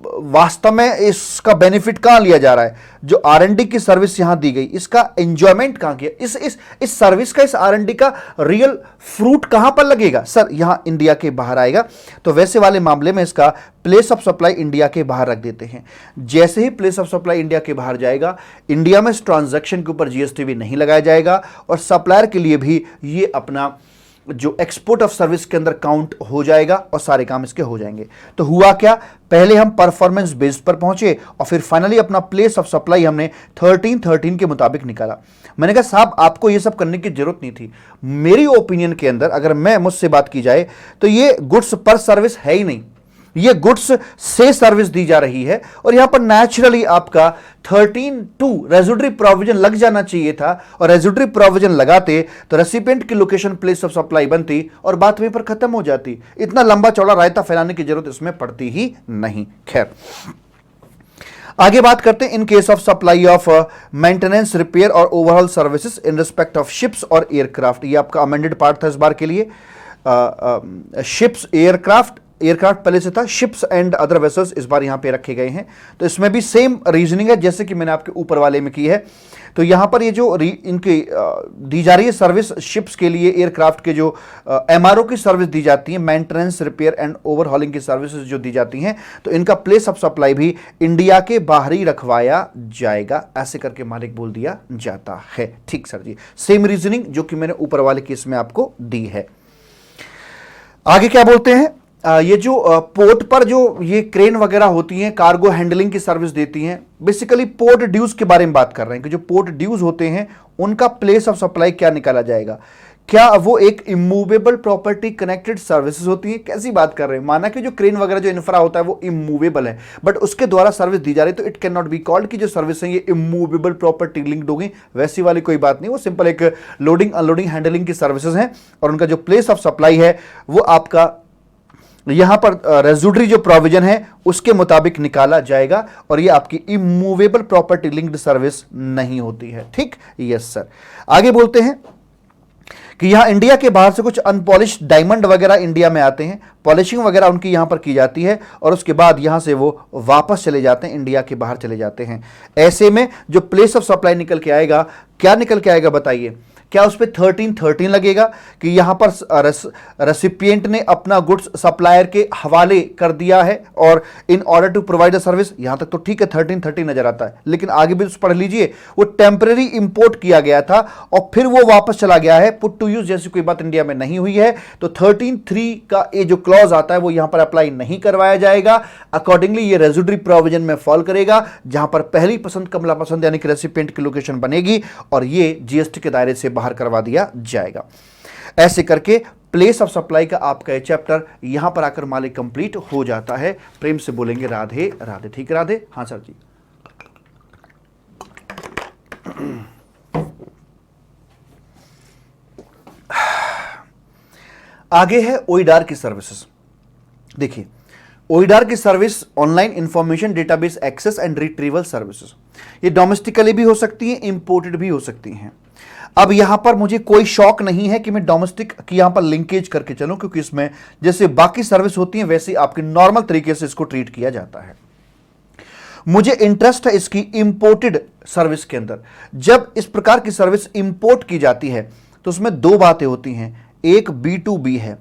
वास्तव में इसका बेनिफिट कहां लिया जा रहा है, जो R&D की सर्विस यहां दी गई इसका एंजॉयमेंट कहां किया, इस सर्विस का, इस R&D का रियल फ्रूट कहां पर लगेगा, सर यहां इंडिया के बाहर आएगा। तो वैसे वाले मामले में इसका प्लेस ऑफ सप्लाई इंडिया के बाहर रख देते हैं। जैसे ही प्लेस ऑफ सप्लाई इंडिया के बाहर जाएगा, इंडिया में इस ट्रांजैक्शन के ऊपर GST भी नहीं लगाया जाएगा, और सप्लायर के लिए भी ये अपना जो एक्सपोर्ट ऑफ सर्विस के अंदर काउंट हो जाएगा और सारे काम इसके हो जाएंगे। तो हुआ क्या, पहले हम परफॉर्मेंस बेस्ड पर पहुंचे और फिर फाइनली अपना प्लेस ऑफ सप्लाई हमने 1313 के मुताबिक निकाला। मैंने कहा साहब आपको ये सब करने की जरूरत नहीं थी। मेरी ओपिनियन के अंदर अगर मुझसे बात की जाए तो ये गुड्स पर सर्विस है ही नहीं, ये गुड्स से सर्विस दी जा रही है, और यहां पर नेचुरली आपका 13(2) रेजिडुअरी प्रोविजन लग जाना चाहिए था, और रेजिडुअरी प्रोविजन लगाते तो रेसिपिएंट की लोकेशन प्लेस ऑफ सप्लाई बनती और बात वहीं पर खत्म हो जाती। इतना लंबा चौड़ा रायता फैलाने की जरूरत इसमें पड़ती ही नहीं। खैर आगे बात करते हैं in case of supply of maintenance, repair और overall services in respect of ships और एयरक्राफ्ट। ये आपका अमेंडेड पार्ट था इस बार के लिए। शिप्स, एयरक्राफ्ट पहले से था, शिप्स एंड अदर वेसल्स इस बार यहां पे रखे गए हैं। तो इसमें भी सेम रीजनिंग है जैसे कि मैंने आपके ऊपर वाले में की है। तो यहां पर ये जो इनकी दी जा रही है सर्विस, शिप्स के लिए, एयरक्राफ्ट के जो एमआरओ की सर्विस दी जाती है, मेंटेनेंस, रिपेयर एंड ओवरहॉलिंग की सर्विसेज जो दी जाती हैं, तो इनका प्लेस ऑफ सप्लाई भी इंडिया के बाहर ही रखवाया जाएगा, ऐसे करके मालिक बोल दिया जाता है। ठीक सर जी, सेम रीजनिंग जो कि मैंने ऊपर वाले केस में आपको दी है। आगे क्या बोलते हैं, ये जो पोर्ट पर जो ये क्रेन वगैरह होती हैं, कार्गो हैंडलिंग की सर्विस देती हैं, बेसिकली पोर्ट ड्यूज के बारे में बात कर रहे हैं कि जो पोर्ट ड्यूज होते हैं उनका प्लेस ऑफ सप्लाई क्या निकाला जाएगा। क्या वो एक इमूवेबल प्रॉपर्टी कनेक्टेड सर्विसेज होती है? कैसी बात कर रहे हैं, माना कि जो क्रेन वगैरह जो इंफ्रा होता है वो इमूवेबल है, बट उसके द्वारा सर्विस दी जा रही है, तो it can not be called कि जो सर्विस है ये इमूवेबल प्रॉपर्टी लिंक्ड होगी, वैसी वाली कोई बात नहीं। वो सिंपल एक लोडिंग अनलोडिंग हैंडलिंग की सर्विसेज हैं और उनका जो प्लेस ऑफ सप्लाई है वो आपका यहां पर रेज्यूडरी जो प्रोविजन है उसके मुताबिक निकाला जाएगा और ये आपकी इमूवेबल प्रॉपर्टी लिंक्ड सर्विस नहीं होती है। ठीक, यस सर। आगे बोलते हैं कि यहां इंडिया के बाहर से कुछ अनपॉलिश्ड डायमंड वगैरह इंडिया में आते हैं, पॉलिशिंग वगैरह उनकी यहां पर की जाती है और उसके बाद यहां से वो वापस चले जाते हैं, इंडिया के बाहर चले जाते हैं। ऐसे में जो प्लेस ऑफ सप्लाई निकल के आएगा, क्या निकल के आएगा बताइए? क्या उस पर 1313 लगेगा कि यहां पर रेसिपिएंट ने अपना गुड्स सप्लायर के हवाले कर दिया है और in order to provide a service, यहां तक तो ठीक है 1313 नजर आता है, लेकिन आगे भी पढ़ लीजिए, वो टेम्परेरी इंपोर्ट किया गया था और फिर वो वापस चला गया है, पुट टू यूज जैसी कोई बात इंडिया में नहीं हुई है, तो 13(3) का ये जो क्लॉज आता है वो यहां पर अप्लाई नहीं करवाया जाएगा। अकॉर्डिंगली ये रेज्यूडरी प्रोविजन में फॉल करेगा, जहां पर पहली पसंद कमला पसंद यानी कि रेसिपिएंट की लोकेशन बनेगी और ये जीएसटी के दायरे से बाहर करवा दिया जाएगा। ऐसे करके प्लेस ऑफ सप्लाई का आपका ये चैप्टर यहां पर आकर मालिक कंप्लीट हो जाता है। प्रेम से बोलेंगे राधे राधे। ठीक, राधे। हाँ सर जी। आगे है ओइडार की सर्विसेज। देखिए, ओइडार की service online information database access and retrieval services, ये डोमेस्टिकली भी हो सकती हैं, इंपोर्टेड भी हो सकती हैं। अब यहां पर मुझे कोई शौक नहीं है कि मैं डोमेस्टिक की यहां पर लिंकेज करके चलूं, क्योंकि इसमें जैसे बाकी सर्विस होती है वैसे आपके नॉर्मल तरीके से इसको ट्रीट किया जाता है। मुझे इंटरेस्ट है इसकी इंपोर्टेड सर्विस के अंदर। जब इस प्रकार की सर्विस इंपोर्ट की जाती है तो उसमें दो बातें होती हैं, एक B2B है,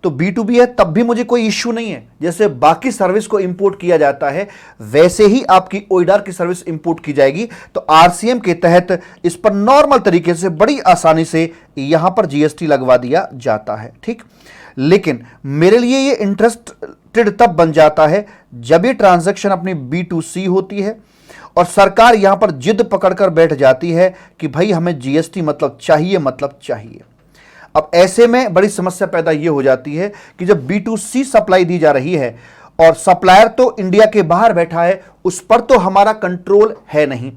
तो B2B है तब भी मुझे कोई इश्यू नहीं है, जैसे बाकी सर्विस को इंपोर्ट किया जाता है वैसे ही आपकी ओइडार की सर्विस इंपोर्ट की जाएगी। तो आरसीएम के तहत इस पर नॉर्मल तरीके से बड़ी आसानी से यहां पर जीएसटी लगवा दिया जाता है। ठीक, लेकिन मेरे लिए ये इंटरेस्टेड तब बन जाता है जब ये ट्रांजैक्शन अपनी B2C होती है और सरकार यहां पर जिद पकड़कर बैठ जाती है कि भाई हमें जीएसटी मतलब चाहिए। अब ऐसे में बड़ी समस्या पैदा यह हो जाती है कि जब B2C सप्लाई दी जा रही है और सप्लायर तो इंडिया के बाहर बैठा है, उस पर तो हमारा कंट्रोल है नहीं,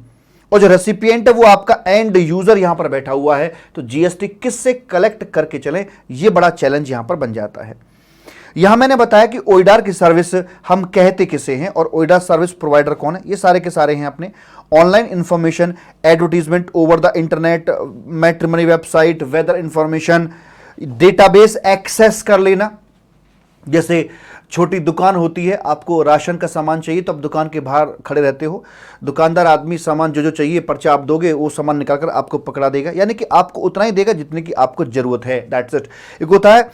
और जो रेसिपिएंट है वो आपका एंड यूजर यहां पर बैठा हुआ है, तो जीएसटी किससे कलेक्ट करके चले, यह बड़ा चैलेंज यहां पर बन जाता है। यहां मैंने बताया कि ओइडार की सर्विस हम कहते किसे हैं और ओइडार सर्विस प्रोवाइडर कौन है, ये सारे के सारे हैं अपने online information, advertisement over the internet, matrimony website, weather information, database access कर लेना। जैसे छोटी दुकान होती है, आपको राशन का सामान चाहिए तो आप दुकान के बाहर खड़े रहते हो, दुकानदार आदमी सामान जो चाहिए पर्चा आप दोगे, वो सामान निकालकर आपको पकड़ा देगा, यानी कि आपको उतना ही देगा जितने की आपको जरूरत है, दैट्स इट। एक होता है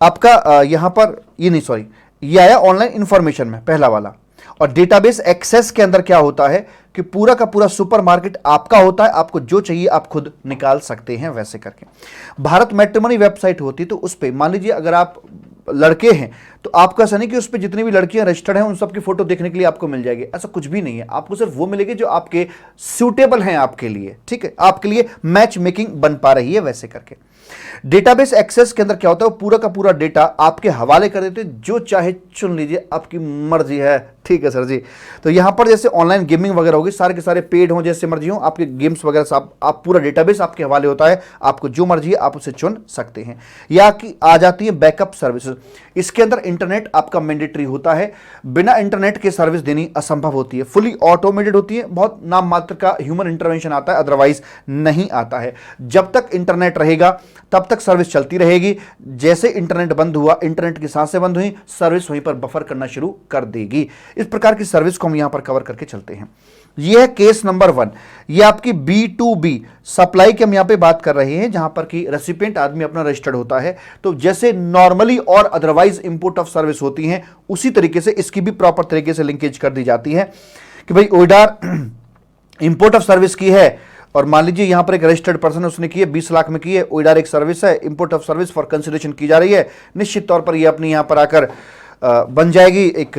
आपका यहां पर ये आया ऑनलाइन इंफॉर्मेशन में पहला वाला। और डेटाबेस एक्सेस के अंदर क्या होता है कि पूरा का पूरा सुपरमार्केट आपका होता है, आपको जो चाहिए आप खुद निकाल सकते हैं वैसे करके। भारत मैट्रिमनी वेबसाइट होती है तो उस पर मान लीजिए अगर आप लड़के हैं तो आपका ऐसा नहीं कि उस पर जितनी भी लड़कियां रजिस्टर्ड हैं उन सबकी फोटो देखने के लिए आपको मिल जाएगी, ऐसा कुछ भी नहीं है। आपको सिर्फ वो मिलेगी जो आपके सूटेबल हैं आपके लिए, ठीक है, आपके लिए मैच मेकिंग बन पा रही है वैसे करके। डेटाबेस एक्सेस के अंदर क्या होता है, वो पूरा का पूरा डेटा आपके हवाले कर देते हैं, जो चाहे चुन लीजिए, आपकी मर्जी है। ठीक है सर जी। तो यहां पर जैसे ऑनलाइन गेमिंग वगैरह होगी, सारे के सारे पेड हो, जैसे मर्जी हो, आपके गेम्स वगैरह सब आप पूरा डेटाबेस आपके हवाले होता है, आपको जो मर्जी है आप उसे चुन सकते हैं। या कि आ जाती है बैकअप सर्विसेज, इसके अंदर इंटरनेट आपका मैंडेटरी होता है, बिना इंटरनेट के सर्विस देनी असंभव होती है, फुली ऑटोमेटेड होती है, बहुत नाम मात्र का ह्यूमन इंटरवेंशन आता है, अदरवाइज नहीं आता है। जब तक इंटरनेट रहेगा तब तक सर्विस चलती रहेगी, जैसे इंटरनेट बंद हुआ, इंटरनेट की सांसें बंद हुई, सर्विस वहीं पर बफर करना शुरू कर देगी। इस प्रकार की सर्विस को हम यहां पर कवर करके चलते हैं। यह है केस नंबर 1, यह आपकी B2B सप्लाई की हम यहां पे बात कर रहे हैं, जहां पर कि रेसिपिएंट आदमी अपना रजिस्टर्ड होता है। तो जैसे नॉर्मली और अदरवाइज इंपोर्ट ऑफ सर्विस होती हैं, उसी तरीके से इसकी भी प्रॉपर तरीके से लिंकेज कर दी जाती है कि भाई ओडार इंपोर्ट ऑफ सर्विस की है, और मान लीजिए यहां पर एक रजिस्टर्ड पर्सन है, उसने की है 20 लाख में की है, ओडार एक सर्विस है, import of service for consideration की जा रही है, निश्चित तौर पर यह अपनी यहां पर आकर बन जाएगी, एक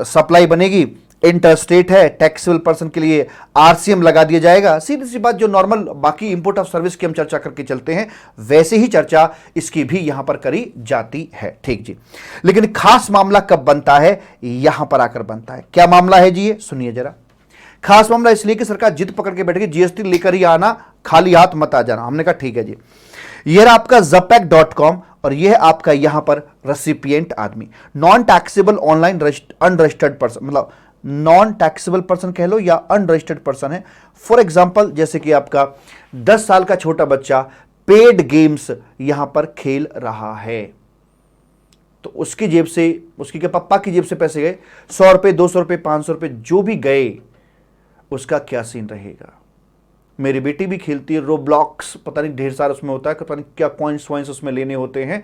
सप्लाई बनेगी, इंटर स्टेट है, टैक्सेबल पर्सन के लिए RCM लगा दिया जाएगा। सीधी सी बात, जो नॉर्मल बाकी इंपोर्ट ऑफ सर्विस की हम चर्चा करके चलते हैं, वैसे ही चर्चा इसकी भी यहां पर करी जाती है। ठीक जी। लेकिन खास मामला कब बनता है, यहां पर आकर बनता है। क्या मामला है जी, ये सुनिए जरा। खास मामला इसलिए कि सरकार जिद पकड़ के बैठ गई, GST लेकर ही आना, खाली हाथ मत आ जाना। हमने कहा ठीक है जी। यह रहा आपका zapec.com, और यह है आपका यहां पर रेसिपिएंट आदमी, non taxable online unregistered person, मतलब नॉन टैक्सेबल पर्सन कह लो या अनरजिस्टर्ड पर्सन है। फॉर एग्जांपल, जैसे कि आपका 10 साल का छोटा बच्चा पेड गेम्स यहां पर खेल रहा है, तो उसकी जेब से, उसकी के पापा की जेब से पैसे गए, 100 रुपए, 200 रुपए, 500 रुपए, जो भी गए, उसका क्या सीन रहेगा। मेरी बेटी भी खेलती है रोब्लॉक्स, पता नहीं ढेर सारा उसमें होता है, पता नहीं क्या कॉइन्स वॉइन्स उसमें लेने होते हैं,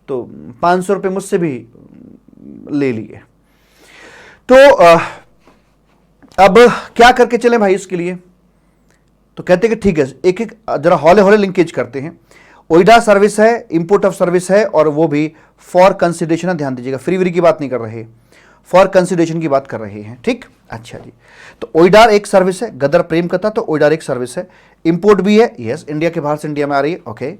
तो 500 रुपये मुझसे भी ले लिए। तो अब क्या करके चले भाई इसके लिए, तो कहते कि ठीक है, एक एक जरा हौले हौले लिंकेज करते हैं। ओइडा सर्विस है, इंपोर्ट ऑफ सर्विस है, और वो भी फॉर कंसिडरेशन है, ध्यान दीजिएगा, फ्री व्री की बात नहीं कर रहे, फॉर कंसिडरेशन की बात कर रहे हैं। ठीक, अच्छा जी। तो ओइडार एक सर्विस है, गदर प्रेम कथा, तो ओइडार एक सर्विस है, इंपोर्ट भी है, यस, इंडिया के बाहर से इंडिया में आ रही है, ओके।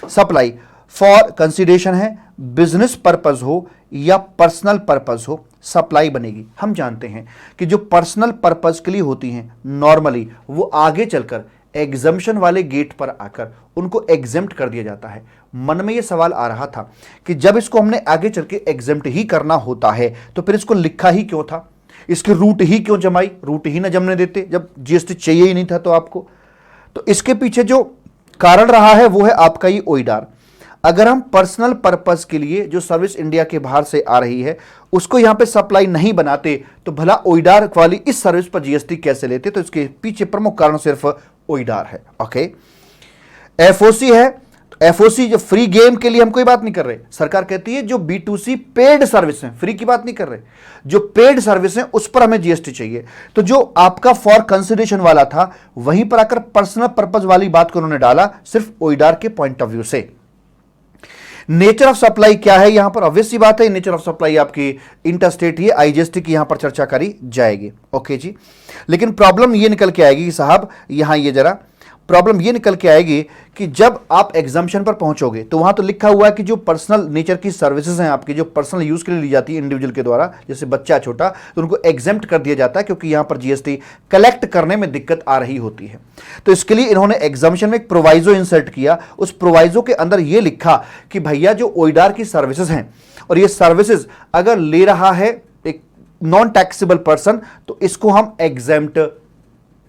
सप्लाई फॉर कंसिडरेशन है, बिजनेस पर्पज हो या पर्सनल पर्पज हो, सप्लाई बनेगी। हम जानते हैं कि जो पर्सनल पर्पज के लिए होती हैं नॉर्मली, वो आगे चलकर एग्जम्पशन वाले गेट पर आकर उनको एग्जेम्प्ट कर दिया जाता है। मन में ये सवाल आ रहा था कि जब इसको हमने आगे चल के एग्जेम्प्ट ही करना होता है, तो फिर इसको लिखा ही क्यों था, इसकी रूट ही क्यों जमाई, रूट ही ना जमने देते जब GST चाहिए ही नहीं था तो आपको। तो इसके पीछे जो कारण रहा है वो है आपका ये ओइडार। अगर हम पर्सनल पर्पस के लिए जो सर्विस इंडिया के बाहर से आ रही है उसको यहां पे सप्लाई नहीं बनाते, तो भला ओइडार वाली इस सर्विस पर GST कैसे लेते। तो इसके पीछे प्रमुख कारण सिर्फ ओइडार है, ओके। FOC है, FOC जो फ्री गेम के लिए हम कोई बात नहीं कर रहे, सरकार कहती है जो B2C पेड सर्विस है, फ्री की बात नहीं कर रहे, जो पेड सर्विस है उस पर हमें GST चाहिए। तो जो आपका फॉर कंसिडरेशन वाला था, वहीं पर आकर पर्सनल पर्पस वाली बात को उन्होंने डाला, सिर्फ ओइडार के पॉइंट ऑफ व्यू से। नेचर ऑफ सप्लाई क्या है, यहां पर ऑब्वियस सी बात है, नेचर ऑफ सप्लाई आपकी इंटरस्टेट ही, IGST की यहां पर चर्चा करी जाएगी, ओके जी। लेकिन प्रॉब्लम ये निकल के आएगी कि साहब, यहां ये जरा प्रॉब्लम ये निकल के आएगी कि जब आप एग्जाम्पशन पर पहुंचोगे तो वहां तो लिखा हुआ है कि जो पर्सनल नेचर की सर्विसेज हैं आपकी, जो पर्सनल यूज के लिए ली जाती है इंडिविजुअल के द्वारा, जैसे बच्चा छोटा, तो उनको एग्जेम्प्ट कर दिया जाता है क्योंकि यहां पर GST कलेक्ट करने में दिक्कत आ रही होती है। तो इसके लिए इन्होंने एग्जाम्पशन में एक प्रोवाइजो इंसर्ट किया। उस प्रोवाइजो के अंदर यह लिखा कि भैया जो ओइडार की सर्विसेज हैं, और ये सर्विसेज अगर ले रहा है एक नॉन टैक्सेबल पर्सन, तो इसको हम एग्जेम्प्ट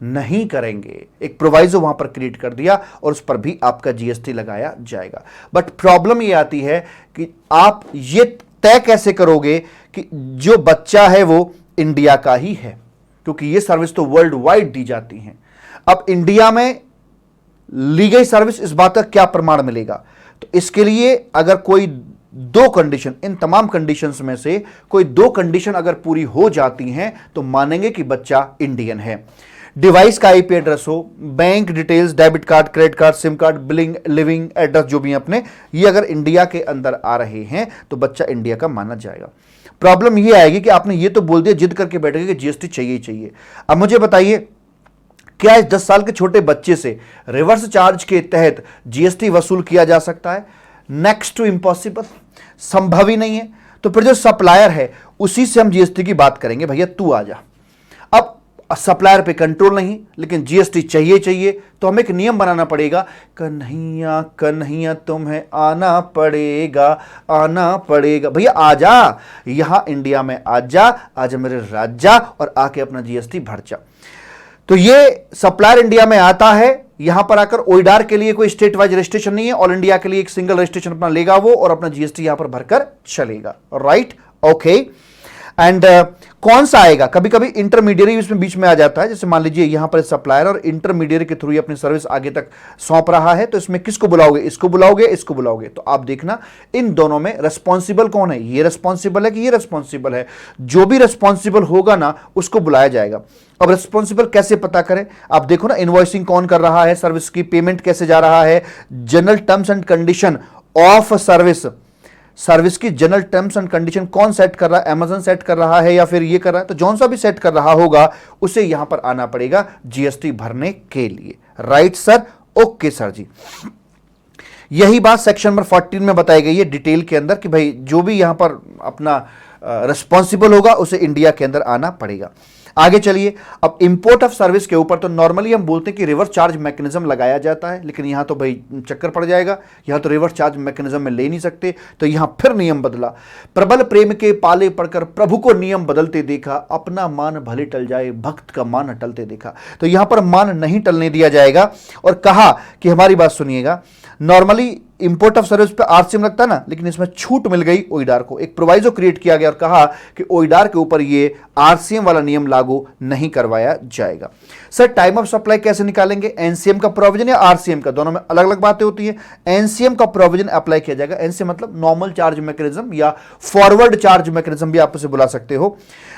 नहीं करेंगे। एक प्रोवाइजो वहां पर क्रिएट कर दिया और उस पर भी आपका GST लगाया जाएगा। बट प्रॉब्लम ये आती है कि आप ये तय कैसे करोगे कि जो बच्चा है वो इंडिया का ही है, क्योंकि ये सर्विस तो वर्ल्ड वाइड दी जाती है। अब इंडिया में ली गई सर्विस, इस बात का क्या प्रमाण मिलेगा। तो इसके लिए अगर कोई 2 कंडीशन, इन तमाम कंडीशंस में से कोई 2 कंडीशन अगर पूरी हो जाती हैं, तो मानेंगे कि बच्चा इंडियन है। डिवाइस का IP एड्रेस हो, bank details, debit card, credit card, SIM card, billing, living address जो भी अपने, ये अगर इंडिया के अंदर आ रहे हैं तो बच्चा इंडिया का माना जाएगा। प्रॉब्लम ये आएगी कि आपने ये तो बोल दिया, जिद करके बैठेगा कि GST चाहिए ही चाहिए। अब मुझे बताइए क्या इस 10 साल के छोटे बच्चे से रिवर्स चार्ज के तहत जीएसटी वसूल किया जा सकता है? नेक्स्ट टू इम्पॉसिबल, संभव ही नहीं है। तो फिर जो सप्लायर है उसी से हम जीएसटी की बात करेंगे, भैया तू आ जा। अब सप्लायर पे कंट्रोल नहीं, लेकिन जीएसटी चाहिए चाहिए, तो हमें एक नियम बनाना पड़ेगा, कन्हैया कन्हैया तुम्हें आना पड़ेगा, आना पड़ेगा। भैया आजा, यहां इंडिया में आजा, आजा मेरे राजा, और आके अपना जीएसटी भर जा। तो ये सप्लायर इंडिया में आता है, यहां पर आकर ओइडार के लिए कोई स्टेट वाइज रजिस्ट्रेशन नहीं है, ऑल इंडिया के लिए एक सिंगल रजिस्ट्रेशन अपना लेगा वो, और अपना जीएसटी यहां पर भरकर चलेगा। Right, okay. एंड कौन सा आएगा? कभी कभी इंटरमीडियरी इसमें बीच में आ जाता है, जैसे मान लीजिए यहां पर सप्लायर और इंटरमीडियरी के थ्रू ही अपनी सर्विस आगे तक सौंप रहा है, तो इसमें किसको बुलाओगे? इसको बुलाओगे, इसको बुलाओगे। तो आप देखना इन दोनों में रिस्पॉन्सिबल कौन है, ये रिस्पॉन्सिबल है कि ये रिस्पॉन्सिबल है? जो भी रिस्पॉन्सिबल होगा ना उसको बुलाया जाएगा। अब रिस्पॉन्सिबल कैसे पता करें? आप देखो ना, इनवॉइसिंग कौन कर रहा है, सर्विस की पेमेंट कैसे जा रहा है, general terms and condition of service, service की जनरल टर्म्स एंड कंडीशन कौन सेट कर रहा है? अमेजन सेट कर रहा है या फिर ये कर रहा है? तो जौन सा भी सेट कर रहा होगा उसे यहां पर आना पड़ेगा जीएसटी भरने के लिए। राइट सर, ओके सर जी। यही बात सेक्शन नंबर 14 में बताई गई है डिटेल के अंदर कि भाई जो भी यहां पर अपना रिस्पॉन्सिबल होगा उसे इंडिया के अंदर आना पड़ेगा। आगे चलिए, अब इंपोर्ट ऑफ सर्विस के ऊपर तो नॉर्मली हम बोलते हैं कि रिवर्स चार्ज मैकेनिज्म लगाया जाता है, लेकिन यहां तो भाई चक्कर पड़ जाएगा, यहां तो रिवर्स चार्ज मैकेनिज्म में ले नहीं सकते, तो यहां फिर नियम बदला। प्रबल प्रेम के पाले पड़कर प्रभु को नियम बदलते देखा, अपना मान भले टल जाए भक्त का मान टलते देखा। तो यहां पर मान नहीं टलने दिया जाएगा, और कहा कि हमारी बात सुनिएगा, नॉर्मली इंपोर्ट ऑफ सर्विस पे आरसीएम लगता है ना, लेकिन इसमें छूट मिल गई ओइडार को, एक प्रोवाइजो क्रिएट किया गया और कहा कि ओइडार के ऊपर ये आरसीएम वाला नियम लागू नहीं करवाया जाएगा। सर टाइम ऑफ सप्लाई कैसे निकालेंगे? एनसीएम का प्रोविजन या आरसीएम का? दोनों में अलग अलग बातें होती है। एनसीएम का प्रोविजन अप्लाई किया जाएगा। एनसीएम मतलब नॉर्मल चार्ज मैकेनिज्म या फॉरवर्ड चार्ज मैकेनिज्म भी आप उसे बुला सकते हो।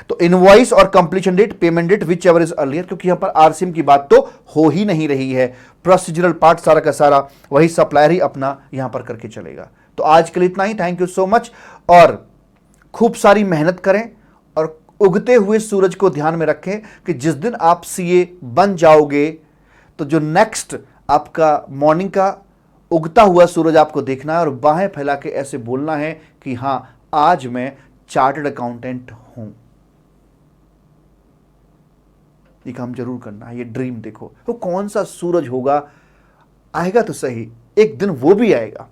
तो इनवॉइस और completion date, payment date whichever is earlier, क्योंकि यहां पर आरसीएम की बात तो हो ही नहीं रही है, प्रोसीजरल पार्ट सारा का सारा वही सप्लायर ही अपना यहां पर करके चलेगा। तो आज के लिए इतना ही, थैंक यू सो मच, और खूब सारी मेहनत करें और उगते हुए सूरज को ध्यान में रखें कि जिस दिन आप सीए बन जाओगे तो जो नेक्स्ट आपका मॉर्निंग का उगता हुआ सूरज आपको देखना है और बाहें फैला के ऐसे बोलना है कि हां आज मैं चार्टर्ड अकाउंटेंट हूं। ये काम जरूर करना है, ये ड्रीम देखो। तो कौन सा सूरज होगा, आएगा तो सही, एक दिन वो भी आएगा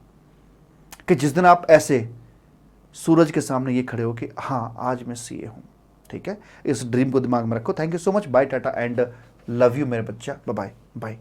कि जिस दिन आप ऐसे सूरज के सामने ये खड़े हो कि हां आज मैं सीए हूं। ठीक है, इस ड्रीम को दिमाग में रखो। Thank you so much, bye tata and love you मेरे बच्चा, बाय बाय।